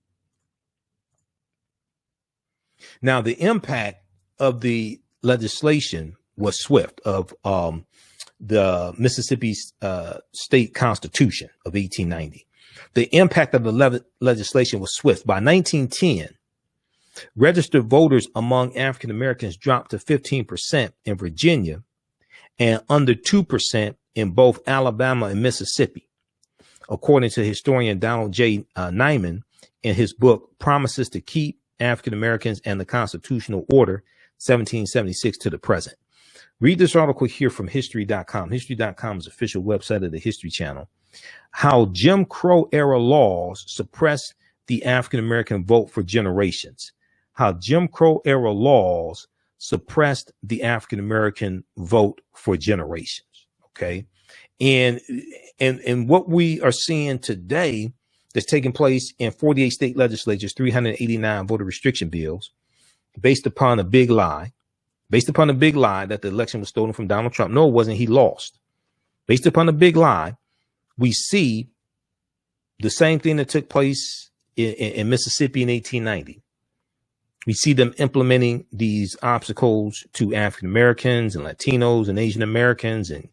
Now, the impact of the legislation was swift, of the Mississippi State Constitution of 1890. The impact of the legislation was swift. By 1910, registered voters among African Americans dropped to 15% in Virginia and under 2% in both Alabama and Mississippi, according to historian Donald J. Nyman in his book, Promises to Keep African Americans and the Constitutional Order, 1776 to the present. Read this article here from history.com. History.com is the official website of the History Channel. How Jim Crow era laws suppressed the African American vote for generations. How Jim Crow era laws suppressed the African American vote for generations. Okay. And what we are seeing today that's taking place in 48 state legislatures, 389 voter restriction bills, based upon a big lie that the election was stolen from Donald Trump. No, it wasn't. He lost. Based upon a big lie, we see the same thing that took place in Mississippi in 1890. We see them implementing these obstacles to African Americans and Latinos and Asian Americans and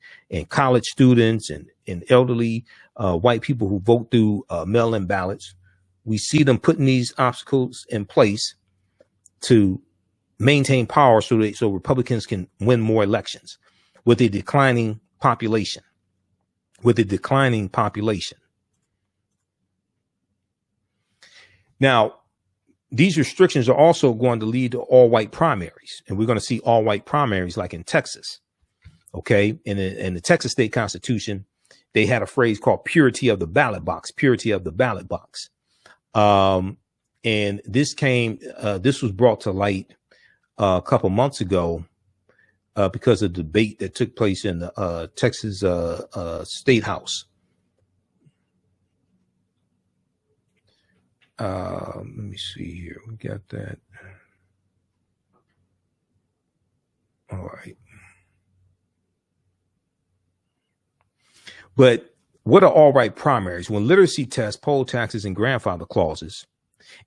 college students and elderly white people who vote through mail-in ballots. We see them putting these obstacles in place to maintain power so Republicans can win more elections with a declining population. Now, these restrictions are also going to lead to all white primaries. And we're going to see all white primaries like in Texas. Okay. In the Texas state constitution, they had a phrase called purity of the ballot box, purity of the ballot box. And this was brought to light a couple months ago because of the debate that took place in the Texas State House. Let me see here. We got that. All right. But what are all right primaries? When literacy tests, poll taxes, and grandfather clauses,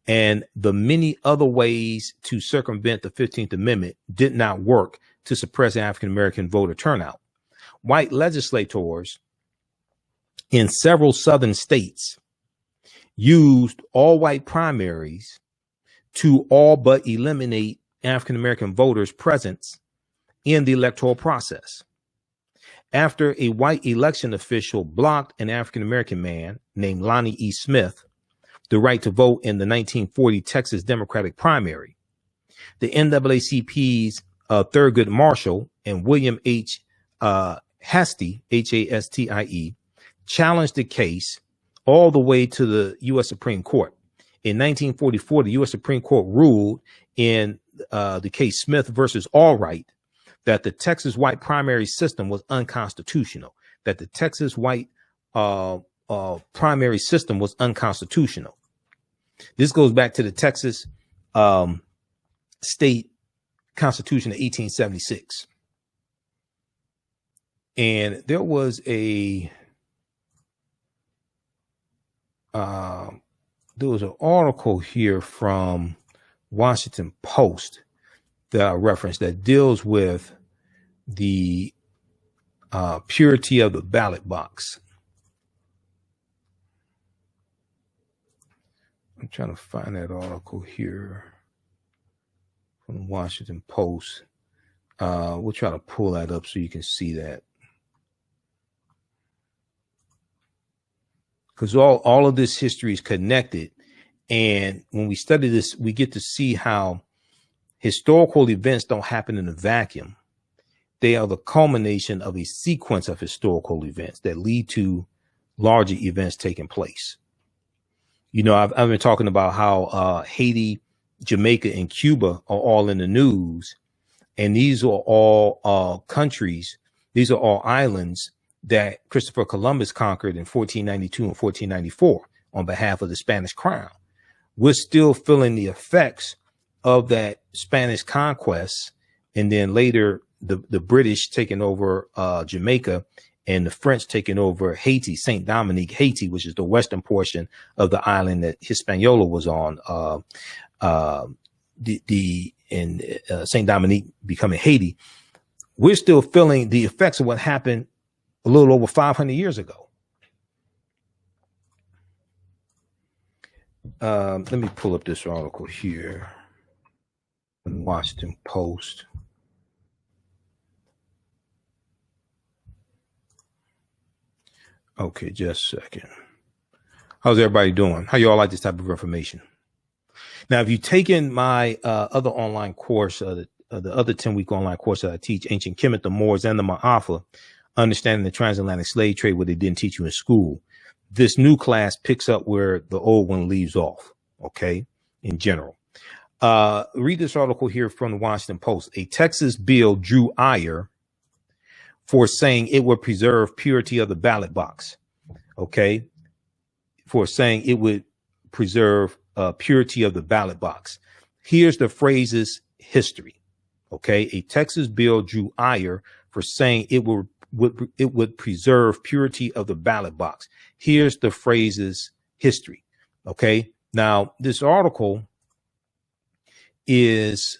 and the many other ways to circumvent the 15th Amendment did not work to suppress African-American voter turnout, white legislators in several southern states used all white primaries to all but eliminate African-American voters' presence in the electoral process. After a white election official blocked an African-American man named Lonnie E. Smith the right to vote in the 1940 Texas Democratic primary, the NAACP's Thurgood Marshall and William H. Hastie, Hastie, challenged the case all the way to the U.S. Supreme Court. In 1944, the U.S. Supreme Court ruled in the case Smith versus Allwright that the Texas white primary system was unconstitutional, that the Texas white primary system was unconstitutional. This goes back to the Texas state constitution of 1876. And there was an article here from Washington Post that I referenced that deals with the purity of the ballot box. I'm trying to find that article here from the Washington Post. We'll try to pull that up so you can see that. Because all of this history is connected. And when we study this, we get to see how historical events don't happen in a vacuum. They are the culmination of a sequence of historical events that lead to larger events taking place. You know, I've been talking about how Haiti, Jamaica, and Cuba are all in the news. And these are all countries. These are all islands that Christopher Columbus conquered in 1492 and 1494 on behalf of the Spanish crown. We're still feeling the effects of that Spanish conquest, and then later the British taking over Jamaica and the French taking over Haiti, Saint Dominique, Haiti, which is the western portion of the island that Hispaniola was on. Saint Dominique becoming Haiti. We're still feeling the effects of what happened a little over 500 years ago. Let me pull up this article here in the Washington Post. Okay, just a second. How's everybody doing? How y'all like this type of information? Now, if you've taken my other online course, the other 10-week online course that I teach, Ancient Kemet, the Moors, and the Ma'afa, Understanding the Transatlantic Slave Trade, what they didn't teach you in school, this new class picks up where the old one leaves off, okay, in general. Read this article here from the Washington Post. A Texas bill drew ire for saying it would preserve purity of the ballot box, okay, for saying it would preserve purity of the ballot box. Here's the phrase's history, okay? A Texas bill drew ire for saying it would preserve purity of the ballot box. Here's the phrase's history, okay? Now, this article is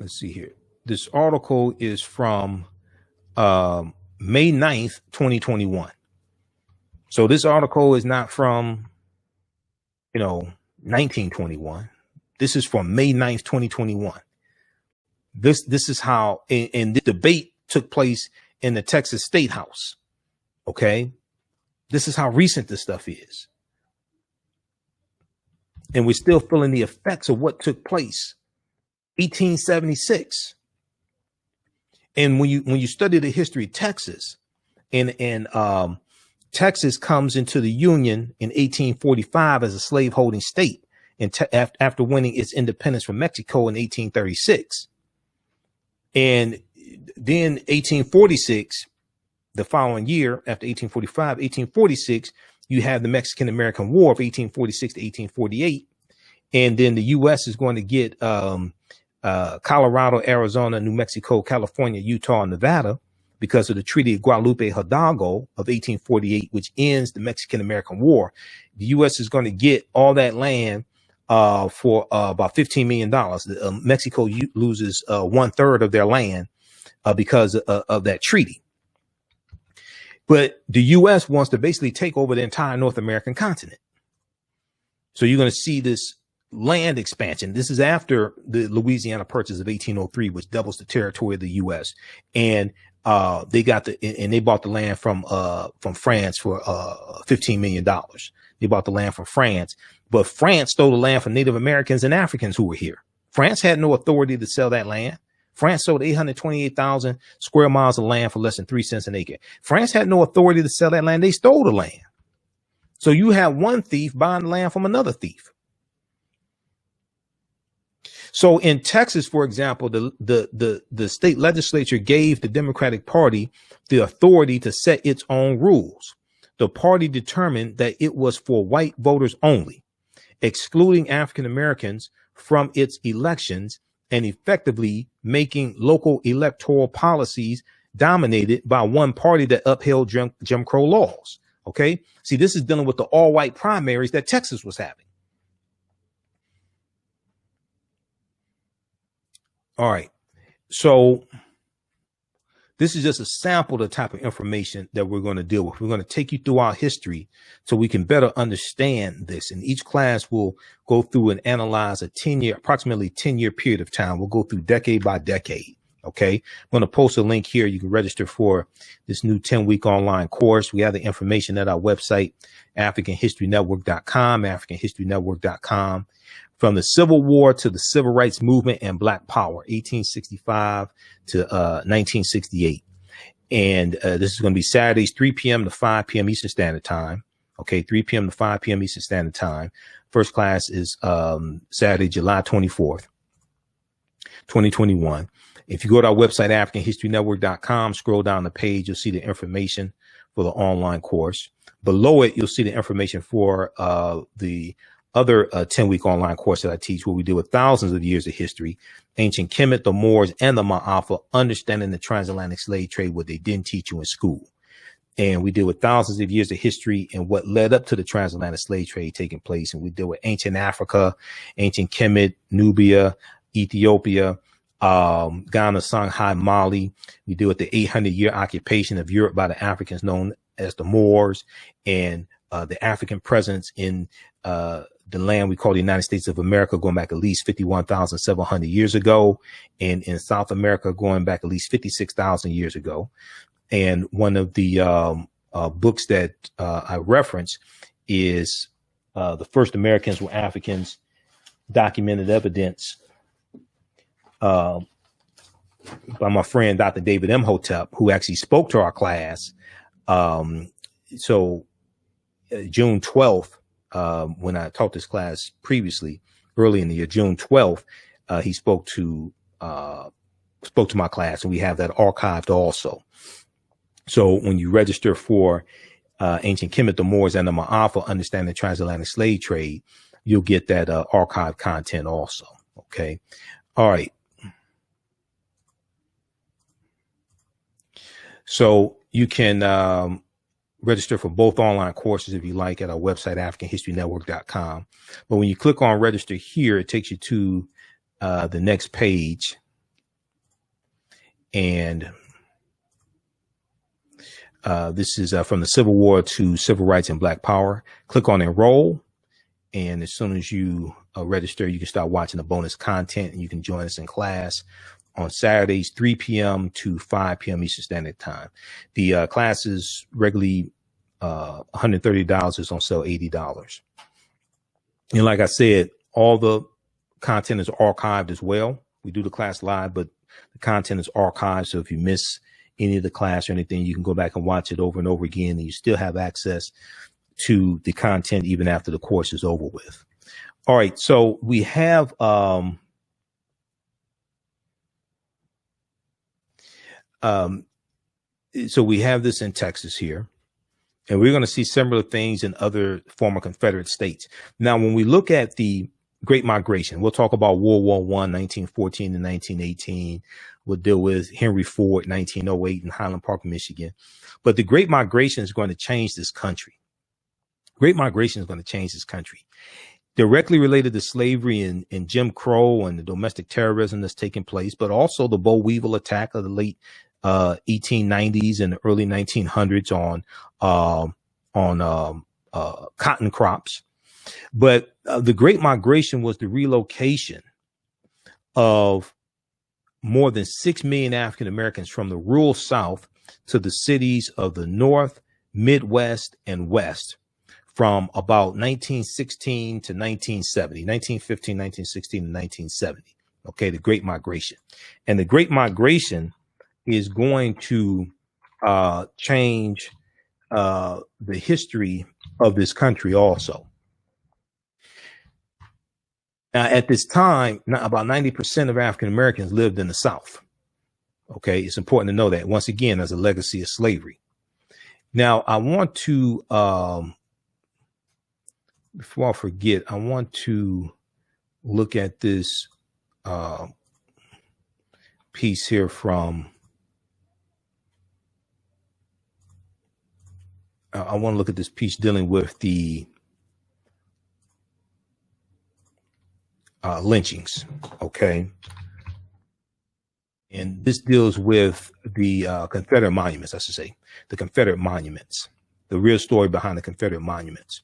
let's see here. This article is from May 9th, 2021. So this article is not from, 1921. This is from May 9th, 2021. This is how, and the debate took place in the Texas State House. Okay. This is how recent this stuff is. And we're still feeling the effects of what took place 1876. And when you study the history of Texas, and Texas comes into the Union in 1845 as a slaveholding state, and after winning its independence from Mexico in 1836. And then 1846, the following year, after 1845, 1846, you have the Mexican-American War of 1846 to 1848. And then the U.S. is going to get Colorado, Arizona, New Mexico, California, Utah, and Nevada because of the Treaty of Guadalupe Hidalgo of 1848, which ends the Mexican-American War. The U.S. is going to get all that land for about $15 million. Mexico loses 1/3 of their land because of that treaty. But the U.S. wants to basically take over the entire North American continent. So you're going to see this land expansion. This is after the Louisiana Purchase of 1803, which doubles the territory of the U.S. And they bought the land from France for $15 million. They bought the land from France, but France stole the land from Native Americans and Africans who were here. France had no authority to sell that land. France sold 828,000 square miles of land for less than 3 cents an acre. France had no authority to sell that land. They stole the land. So you have one thief buying the land from another thief. So in Texas, for example, the state legislature gave the Democratic Party the authority to set its own rules. The party determined that it was for white voters only, excluding African Americans from its elections and effectively making local electoral policies dominated by one party that upheld Jim Crow laws. Okay. See, this is dealing with the all white primaries that Texas was having. All right. So this is just a sample of the type of information that we're going to deal with. We're going to take you through our history so we can better understand this. And each class will go through and analyze approximately 10-year period of time. We'll go through decade by decade. Okay. I'm going to post a link here. You can register for this new 10-week online course. We have the information at our website, AfricanHistoryNetwork.com, AfricanHistoryNetwork.com. From the Civil War to the Civil Rights Movement and Black Power, 1865 to 1968. And this is going to be Saturdays, 3 p.m. to 5 p.m. Eastern Standard Time. Okay, 3 p.m. to 5 p.m. Eastern Standard Time. First class is Saturday, July 24th, 2021. If you go to our website, AfricanHistoryNetwork.com, scroll down the page, you'll see the information for the online course. Below it, you'll see the information for the other 10-week online course that I teach, where we deal with thousands of years of history, ancient Kemet, the Moors, and the Ma'afa, understanding the transatlantic slave trade, what they didn't teach you in school. And we deal with thousands of years of history and what led up to the transatlantic slave trade taking place. And we deal with ancient Africa, ancient Kemet, Nubia, Ethiopia, Ghana, Songhai, Mali. We deal with the 800-year occupation of Europe by the Africans known as the Moors, and the African presence in the land we call the United States of America, going back at least 51,700 years ago, and in South America going back at least 56,000 years ago. And one of the books that I reference is The First Americans Were Africans, Documented Evidence, by my friend Dr. David Imhotep, who actually spoke to our class. So June 12th, when I taught this class previously, early in the year, June 12th, he spoke to my class, and we have that archived also. So when you register for ancient Kemet, the Moors, and the Ma'afa, understanding the transatlantic slave trade, you'll get that archived content also. Okay. All right. So you can register for both online courses if you like at our website, AfricanHistoryNetwork.com. But when you click on register here, it takes you to the next page. And this is from the Civil War to Civil Rights and Black Power. Click on enroll. And as soon as you register, you can start watching the bonus content, and you can join us in class on Saturdays, 3 p.m. to 5 p.m. Eastern Standard Time. The class is regularly $130 is on sale $80. And like I said, all the content is archived as well. We do the class live, but the content is archived. So if you miss any of the class or anything, you can go back and watch it over and over again, and you still have access to the content even after the course is over with. All right, so we have this in Texas here, and we're going to see similar things in other former Confederate states. Now, when we look at the Great Migration, we'll talk about World War I, 1914 to 1918. We'll deal with Henry Ford, 1908 in Highland Park, Michigan. But the Great Migration is going to change this country. Great Migration is going to change this country. Directly related to slavery and Jim Crow and the domestic terrorism that's taking place, but also the boll weevil attack of the late 1890s and the early 1900s on cotton crops. But the Great Migration was the relocation of more than 6 million African Americans from the rural South to the cities of the North, Midwest, and West from about 1916 to 1970, 1915, 1916 to 1970. Okay, the Great Migration. And the Great Migration is going to change the history of this country also. Now, at this time, about 90% of African Americans lived in the South. Okay, it's important to know that, once again, as a legacy of slavery. Now, I want to, before I forget, I want to look at this piece here from, I want to look at this piece dealing with the lynchings, okay? And this deals with the Confederate monuments, I should say, the Confederate monuments, the real story behind the Confederate monuments.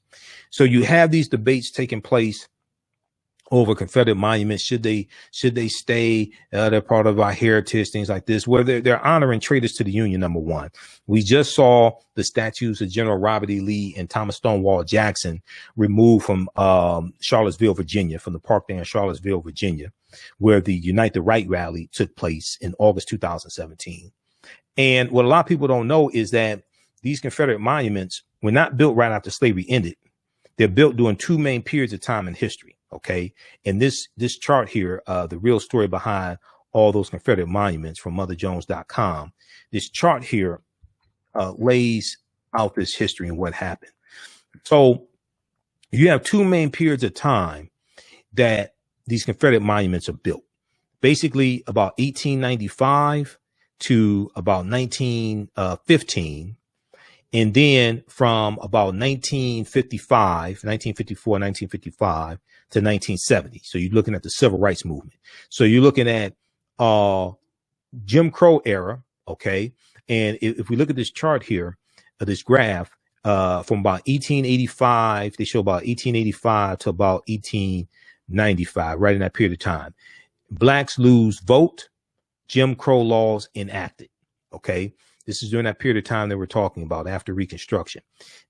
So you have these debates taking place over Confederate monuments. Should they stay? They're part of our heritage, things like this, where they're honoring traitors to the Union, number one. We just saw the statues of General Robert E. Lee and Thomas Stonewall Jackson removed from Charlottesville, Virginia, from the park there in Charlottesville, Virginia, where the Unite the Right rally took place in August 2017. And what a lot of people don't know is that these Confederate monuments were not built right after slavery ended. They're built during two main periods of time in history. Okay. And this chart here, the real story behind all those Confederate monuments from motherjones.com, this chart here lays out this history and what happened. So you have two main periods of time that these Confederate monuments are built. Basically about 1895 to about 1915. And then from about 1954, 1955 to 1970. So you're looking at the civil rights movement. So you're looking at Jim Crow era. Okay. And if we look at this chart here, this graph, from about 1885, they show about 1885 to about 1895, right in that period of time. Blacks lose vote, Jim Crow laws enacted. Okay. This is during that period of time that we're talking about after Reconstruction.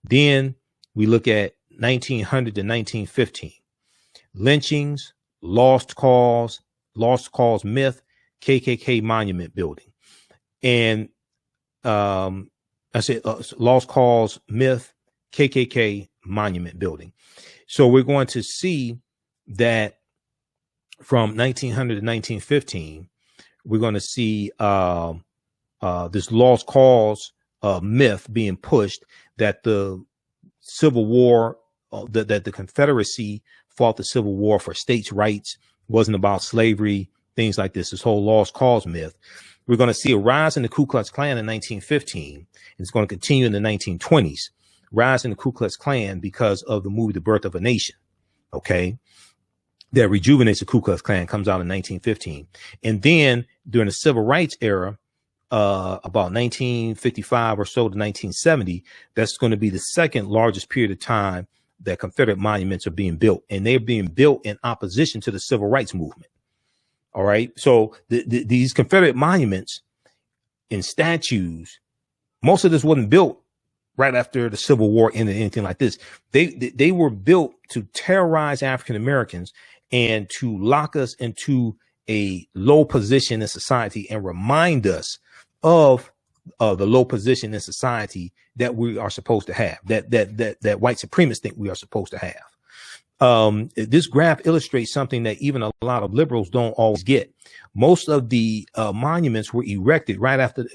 Then we look at 1900 to 1915. Lynchings, lost cause myth, KKK monument building. And I said lost cause myth, KKK monument building. So we're going to see that from 1900 to 1915, we're going to see this lost cause myth being pushed, that the Civil War, that the Confederacy fought the Civil War for states' rights, wasn't about slavery, things like this whole lost cause myth. We're going to see a rise in the Ku Klux Klan in 1915. And it's going to continue in the 1920s. Rise in the Ku Klux Klan because of the movie The Birth of a Nation. Okay. That rejuvenates the Ku Klux Klan, comes out in 1915. And then during the Civil Rights era, about 1955 or so to 1970, that's going to be the second largest period of time that Confederate monuments are being built, and they're being built in opposition to the civil rights movement. All right. So these Confederate monuments and statues, most of this wasn't built right after the Civil War ended, anything like this. They were built to terrorize African Americans and to lock us into a low position in society and remind us of the low position in society that we are supposed to have, that white supremacists think we are supposed to have. This graph illustrates something that even a lot of liberals don't always get. Most of the monuments were erected right after.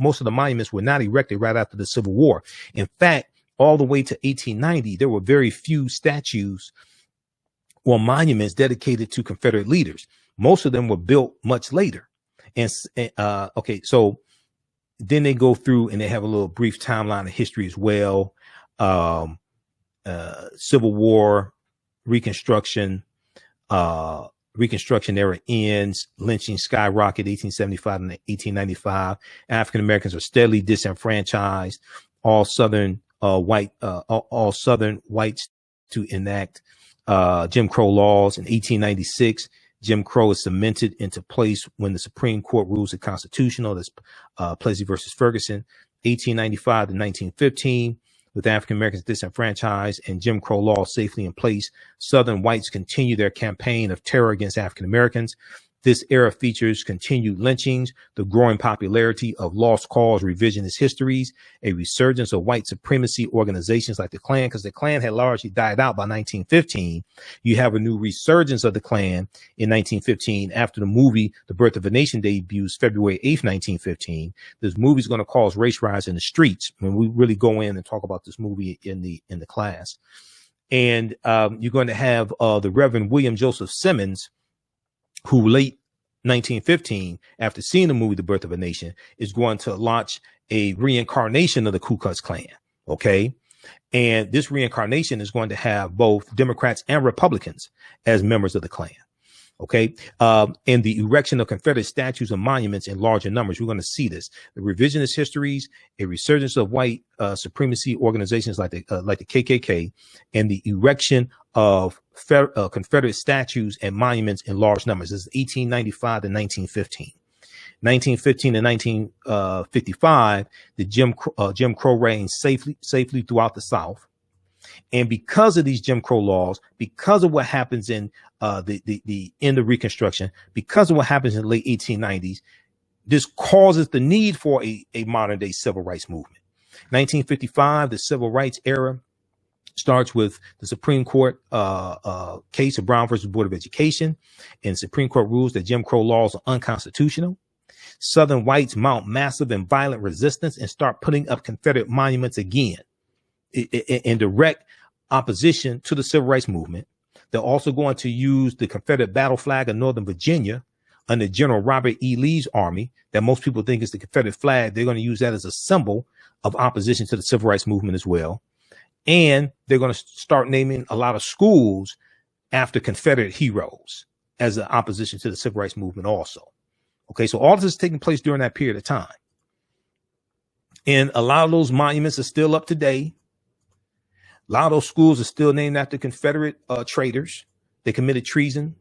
Most of the monuments were not erected right after the Civil War. In fact, all the way to 1890, there were very few statues or monuments dedicated to Confederate leaders. Most of them were built much later. And okay, so then they go through and they have a little brief timeline of history as well. Civil War, Reconstruction, Reconstruction era ends, lynching skyrocket, 1875 and 1895. African Americans are steadily disenfranchised. All Southern whites to enact Jim Crow laws. In 1896, Jim Crow is cemented into place when the Supreme Court rules it constitutional. That's Plessy versus Ferguson. 1895 to 1915. With African Americans disenfranchised and Jim Crow law safely in place, Southern whites continue their campaign of terror against African Americans. This era features continued lynchings, the growing popularity of lost cause revisionist histories, a resurgence of white supremacy organizations like the Klan, because the Klan had largely died out by 1915. You have a new resurgence of the Klan in 1915 after the movie The Birth of a Nation debuts February 8th, 1915. This movie is going to cause race riots in the streets when we really go in and talk about this movie in the class. And you're going to have the Reverend William Joseph Simmons, who late 1915, after seeing the movie The Birth of a Nation, is going to launch a reincarnation of the Ku Klux Klan. Okay. And this reincarnation is going to have both Democrats and Republicans as members of the Klan. Okay. And the erection of Confederate statues and monuments in larger numbers. We're going to see this. The revisionist histories, a resurgence of white supremacy organizations like the KKK, and the erection of Confederate statues and monuments in large numbers. This is 1895 to 1915. 1915 to 1955, the Jim Crow reigned safely throughout the South. And because of these Jim Crow laws, because of what happens in the end of Reconstruction, because of what happens in the late 1890s, this causes the need for a modern day civil rights movement. 1955, the civil rights era starts with the Supreme Court case of Brown versus Board of Education, and Supreme Court rules that Jim Crow laws are unconstitutional. Southern whites mount massive and violent resistance and start putting up Confederate monuments again in direct opposition to the civil rights movement. They're also going to use the Confederate battle flag of Northern Virginia under General Robert E. Lee's army, that most people think is the Confederate flag. They're going to use that as a symbol of opposition to the civil rights movement as well. And they're going to start naming a lot of schools after Confederate heroes as an opposition to the civil rights movement also. Okay, so all this is taking place during that period of time. And a lot of those monuments are still up today. A lot of those schools are still named after Confederate traitors. They committed treason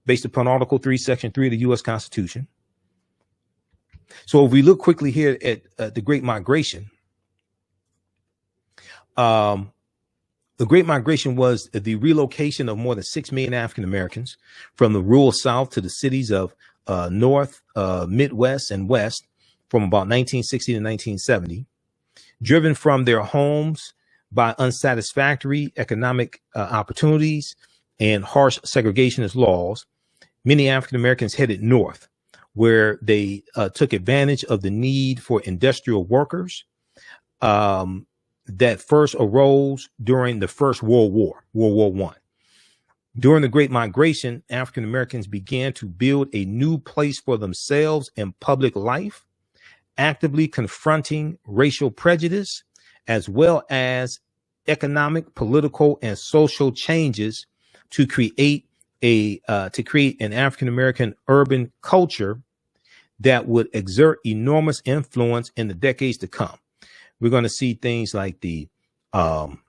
based upon Article 3, Section 3 of the U.S. Constitution. So if we look quickly here at the Great Migration, the Great Migration was the relocation of more than 6 million African Americans from the rural South to the cities of North, Midwest, and West from about 1960 to 1970, driven from their homes by unsatisfactory economic opportunities and harsh segregationist laws. Many African Americans headed north, where they took advantage of the need for industrial workers that first arose during the First World War, World War I. During the Great Migration, African Americans began to build a new place for themselves in public life, actively confronting racial prejudice, as well as economic, political, and social changes to create an African American urban culture that would exert enormous influence in the decades to come. We're going to see things like the Harlem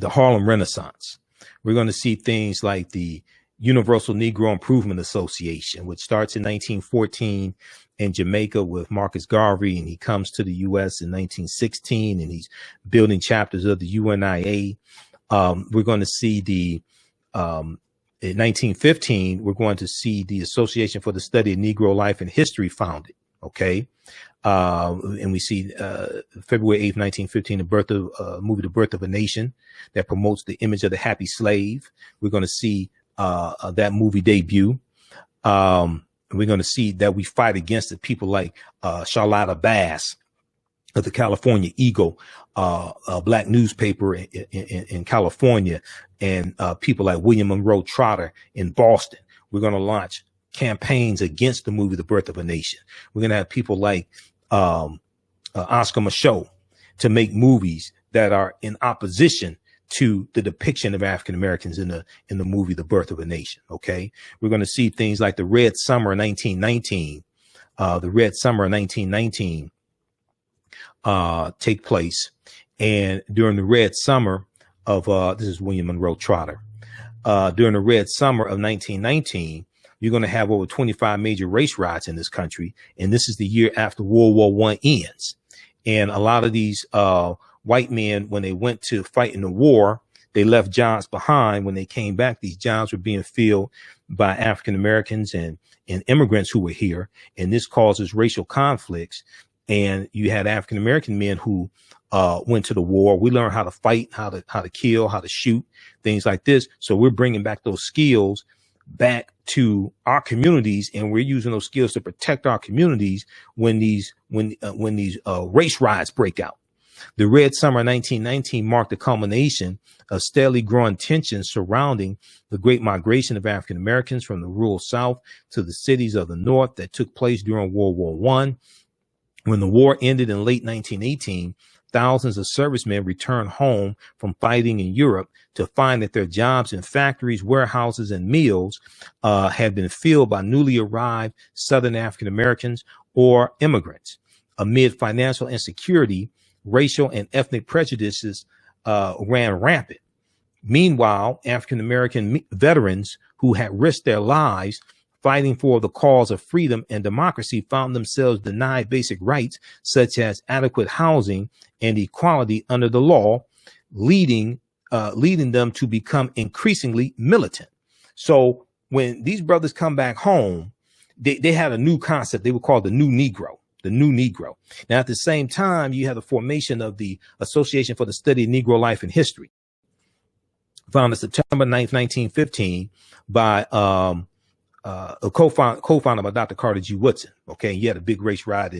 Renaissance. We're going to see things like the Universal Negro Improvement Association, which starts in 1914 in Jamaica with Marcus Garvey, and he comes to the U.S. in 1916, and he's building chapters of the UNIA. We're going to see the in 1915, we're going to see the Association for the Study of Negro Life and History founded. Okay. And we see February 8th, 1915, the birth of movie, The Birth of a Nation, that promotes the image of the happy slave. We're going to see that movie debut. We're going to see that we fight against the people like Charlotta Bass of the California Eagle, a black newspaper in California, and people like William Monroe Trotter in Boston. We're going to launch campaigns against the movie The Birth of a Nation. We're going to have people like Oscar Micheaux to make movies that are in opposition to the depiction of African Americans in the movie The Birth of a Nation. Okay, we're going to see things like the Red Summer of 1919, the Red Summer of 1919 take place, and during the Red Summer of this is William Monroe Trotter. During the Red Summer of 1919, you're going to have over 25 major race riots in this country, and this is the year after World War I ends. And a lot of these white men, when they went to fight in the war, they left jobs behind. When they came back, these jobs were being filled by African Americans and immigrants who were here, and this causes racial conflicts. And you had African American men who went to the war. We learned how to fight, how to kill, how to shoot, things like this. So we're bringing back those skills back to our communities, and we're using those skills to protect our communities when these race riots break out. The Red Summer 1919 marked the culmination of steadily growing tensions surrounding the great migration of African Americans from the rural South to the cities of the North that took place during World War I. When the war ended in late 1918, thousands of servicemen returned home from fighting in Europe to find that their jobs in factories, warehouses, and mills had been filled by newly arrived Southern African Americans or immigrants. Amid financial insecurity, racial and ethnic prejudices ran rampant. Meanwhile, African American veterans who had risked their lives fighting for the cause of freedom and democracy found themselves denied basic rights such as adequate housing and equality under the law, leading them to become increasingly militant. So when these brothers come back home, they had a new concept. They were called the New Negro. The New Negro. Now, at the same time, you have the formation of the Association for the Study of Negro Life and History, founded September 9th, 1915 by a co-founder by Dr. Carter G. Woodson. Okay, you had a big race riot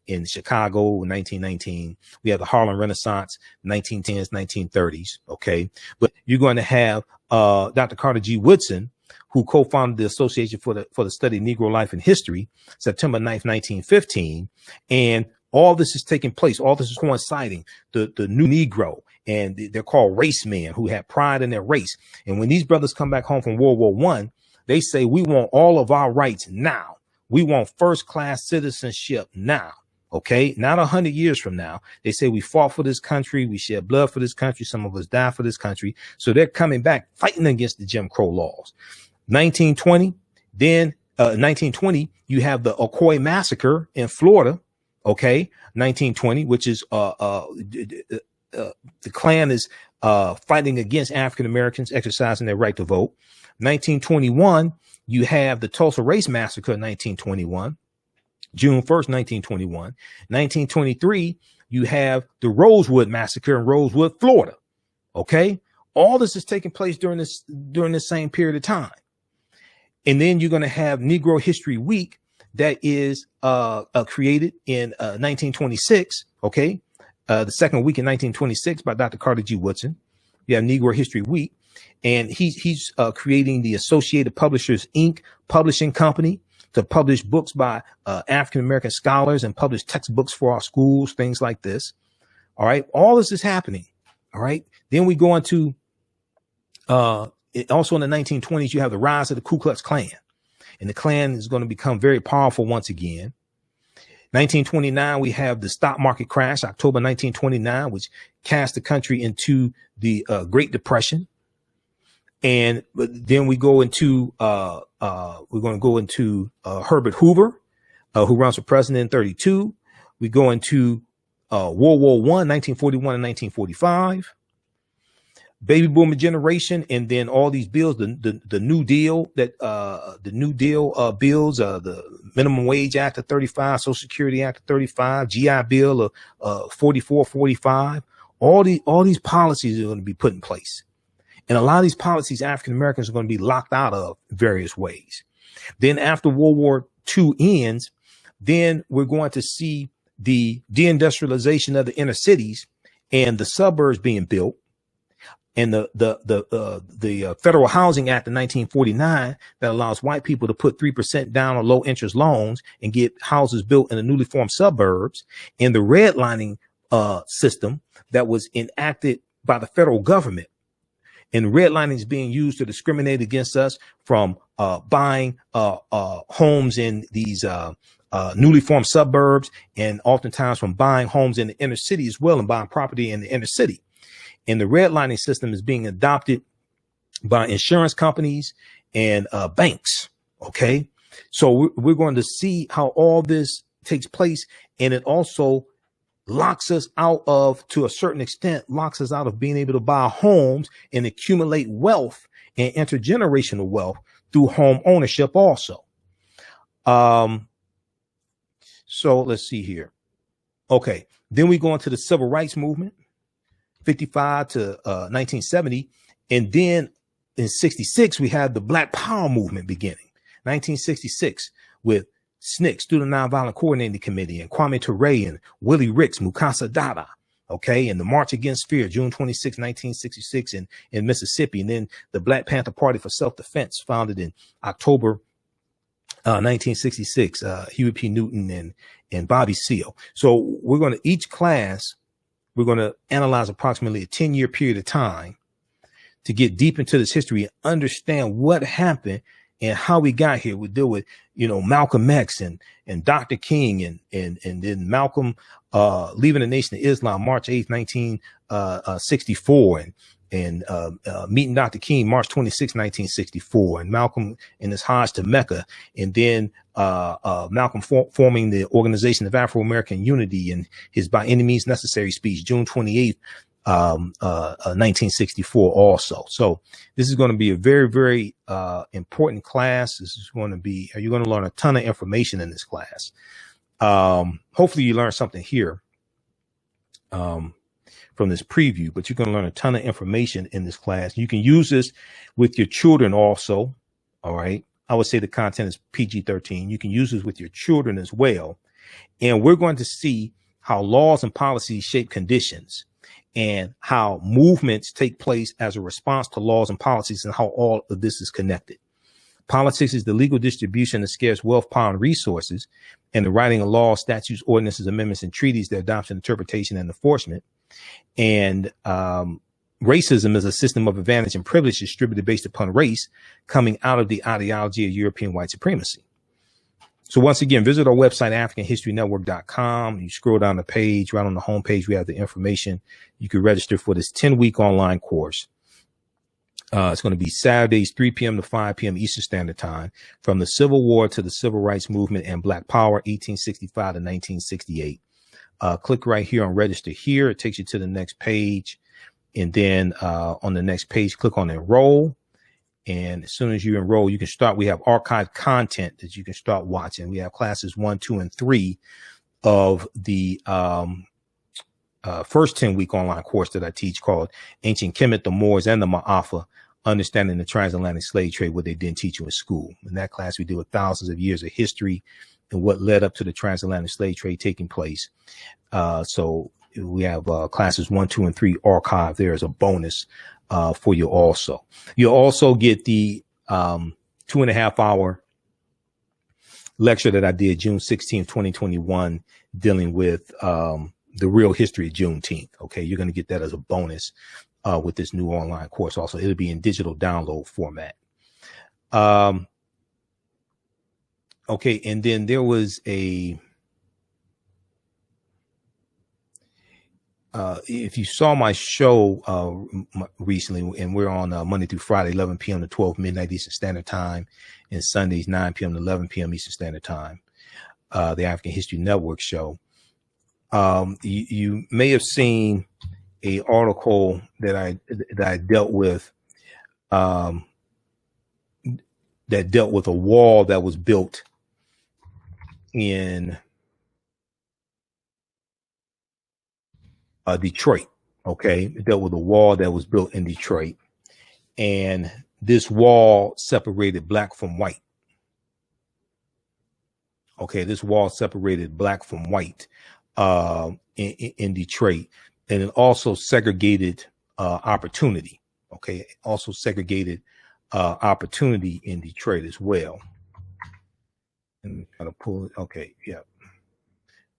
in Chicago in 1919. We had the Harlem Renaissance, 1910s, 1930s. Okay, but you're going to have Dr. Carter G. Woodson, who co-founded the Association for the Study of Negro Life and History, September 9th, 1915. And all this is taking place. All this is coinciding. The New Negro, and they're called race men who have pride in their race. And when these brothers come back home from World War I, they say, we want all of our rights now. We want first-class citizenship now. Okay, not 100 years from now. They say we fought for this country. We shed blood for this country. Some of us died for this country. So they're coming back fighting against the Jim Crow laws. 1920, then 1920, you have the Ocoee Massacre in Florida. Okay, 1920, which is the Klan is fighting against African Americans exercising their right to vote. 1921, you have the Tulsa Race Massacre in 1921, June 1st, 1921. 1923, you have the Rosewood Massacre in Rosewood, Florida. Okay, all this is taking place during this same period of time. And then you're going to have Negro History Week that is created in 1926. Okay, the second week in 1926 by Dr. Carter G. Woodson. You have Negro History Week. And he's creating the Associated Publishers, Inc. publishing company to publish books by African-American scholars and publish textbooks for our schools, things like this. All right. All this is happening. All right. Then we go into also in the 1920s, you have the rise of the Ku Klux Klan, and the Klan is going to become very powerful once again. 1929, we have the stock market crash, October 1929, which cast the country into the Great Depression. And then we go into we're going to go into Herbert Hoover, who runs for president in 32. We go into World War I, 1941 and 1945. Baby boomer generation, and then all these bills, the New Deal, that the New Deal bills, the Minimum Wage Act of 35, Social Security Act of 35, GI Bill of 44, 45. All these policies are going to be put in place. And a lot of these policies, African Americans are going to be locked out of various ways. Then after World War II ends, then we're going to see the deindustrialization of the inner cities and the suburbs being built. And the Federal Housing Act of 1949 that allows white people to put 3% down on low interest loans and get houses built in the newly formed suburbs, and the redlining system that was enacted by the federal government. And redlining is being used to discriminate against us from buying homes in these newly formed suburbs, and oftentimes from buying homes in the inner city as well, and buying property in the inner city. And the redlining system is being adopted by insurance companies and banks. Okay. So we're going to see how all this takes place. And it also locks us out of, to a certain extent, locks us out of being able to buy homes and accumulate wealth and intergenerational wealth through home ownership also. So let's see here. Okay. Then we go into the civil rights movement. 55 to 1970. And then in 66, we had the Black Power movement beginning. 1966 with SNCC, Student Nonviolent Coordinating Committee, and Kwame Ture and Willie Ricks, Mukasa Dada. Okay. And the March Against Fear, June 26, 1966 in Mississippi. And then the Black Panther Party for Self-Defense, founded in October 1966, Huey P. Newton and Bobby Seale. So we're going to, each class, we're going to analyze approximately a 10-year period of time to get deep into this history and understand what happened and how we got here. We deal with, Malcolm X and Dr. King and then Malcolm leaving the Nation of Islam March 8th, 1964, and meeting Dr. King March 26, 1964, and Malcolm in his Hajj to Mecca, and then Malcolm forming the Organization of Afro-American Unity and his By Any Means Necessary speech, June 28th, 1964 also. So this is going to be a very, very important class. This is going to be, you're going to learn a ton of information in this class. Hopefully you learn something here from this preview, but you're going to learn a ton of information in this class. You can use this with your children also. All right. I would say the content is PG-13. You can use this with your children as well. And we're going to see how laws and policies shape conditions and how movements take place as a response to laws and policies, and how all of this is connected. Politics is the legal distribution of scarce wealth, power, and resources, and the writing of laws, statutes, ordinances, amendments, and treaties, their adoption, interpretation, and enforcement. And racism is a system of advantage and privilege distributed based upon race, coming out of the ideology of European white supremacy. So once again, visit our website, AfricanHistoryNetwork.com. You scroll down the page, right on the homepage, we have the information. You can register for this 10-week online course. It's going to be Saturdays, 3 p.m. to 5 p.m. Eastern Standard Time, from the Civil War to the Civil Rights Movement and Black Power, 1865 to 1968. Click right here on register here. It takes you to the next page. And then on the next page, click on enroll. And as soon as you enroll, you can start. We have archived content that you can start watching. We have classes 1, 2, and 3 of the first 10-week online course that I teach, called Ancient Kemet, the Moors, and the Ma'afa, Understanding the Transatlantic Slave Trade, what they didn't teach you in school. In that class, we deal with thousands of years of history and what led up to the transatlantic slave trade taking place. So we have classes 1, 2, and 3 archived there as a bonus for you also. You'll also get the 2.5-hour lecture that I did June 16th, 2021, dealing with the real history of Juneteenth. Okay, you're going to get that as a bonus with this new online course. Also, it'll be in digital download format. Okay, and then there was a if you saw my show recently, and we're on Monday through Friday, 11 p.m. to 12 midnight Eastern Standard Time, and Sundays, 9 p.m. to 11 p.m. Eastern Standard Time, the African History Network show. You may have seen a article that I dealt with, that dealt with a wall that was built in Detroit. Okay, it dealt with a wall that was built in Detroit, and this wall separated black from white. Okay, this wall separated black from white in Detroit, and it also segregated opportunity. Okay, it also segregated opportunity in Detroit as well. And kind of pull it. Okay, yeah,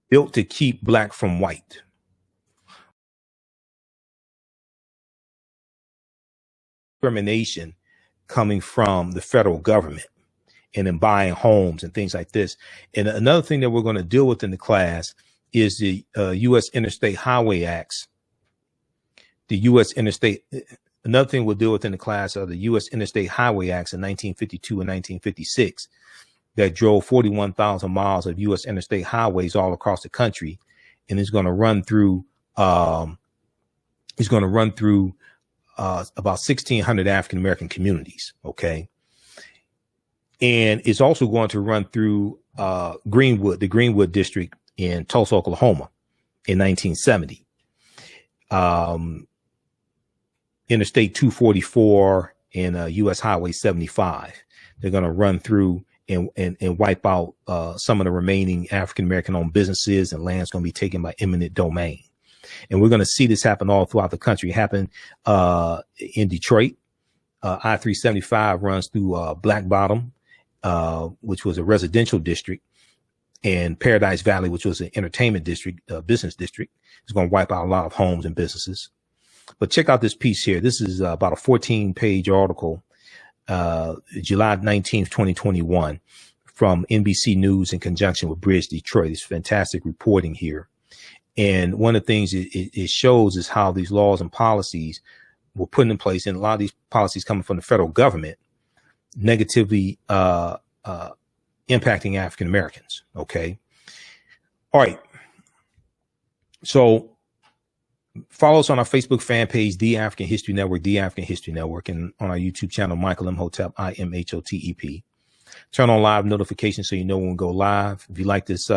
built to keep black from white. Discrimination coming from the federal government and in buying homes and things like this. And another thing that we're going to deal with in the class is the U.S. Interstate Highway Acts. The U.S. Interstate, another thing we'll deal with in the class are the U.S. Interstate Highway Acts in 1952 and 1956 that drove 41,000 miles of U.S. interstate highways all across the country, and it's going to run through. About 1,600 African American communities. Okay. And it's also going to run through Greenwood, the Greenwood district in Tulsa, Oklahoma in 1970. Interstate 244 and US Highway 75. They're going to run through and wipe out some of the remaining African American owned businesses, and land's going to be taken by eminent domain. And we're going to see this happen all throughout the country. It happened in Detroit. I-375 runs through Black Bottom, which was a residential district, and Paradise Valley, which was an entertainment district, business district. It's going to wipe out a lot of homes and businesses. But check out this piece here. This is about a 14-page article, July 19th, 2021, from NBC News in conjunction with Bridge Detroit. It's fantastic reporting here. And one of the things it shows is how these laws and policies were put in place, and a lot of these policies coming from the federal government, negatively impacting African Americans. Okay. All right. So follow us on our Facebook fan page, The African History Network, The African History Network, and on our YouTube channel, Michael Imhotep, IMHOTEP. Turn on live notifications so you know when we go live. If you like this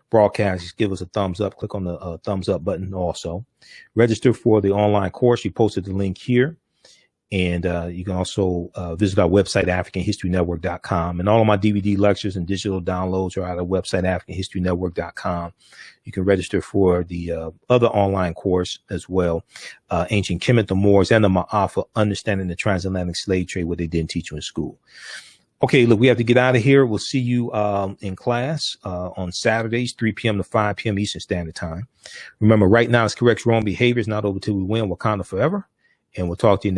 broadcast, just give us a thumbs up. Click on the thumbs up button also. Register for the online course. We posted the link here. And you can also visit our website, AfricanHistoryNetwork.com. And all of my DVD lectures and digital downloads are at our website, AfricanHistoryNetwork.com. You can register for the other online course as well, Ancient Kemet, the Moors, and the Ma'afa, Understanding the Transatlantic Slave Trade, what they didn't teach you in school. Okay, look, we have to get out of here. We'll see you in class on Saturdays, 3 p.m. to 5 p.m. Eastern Standard Time. Remember, right now it's correct wrong behavior. It's not over till we win. Wakanda forever. And we'll talk to you next.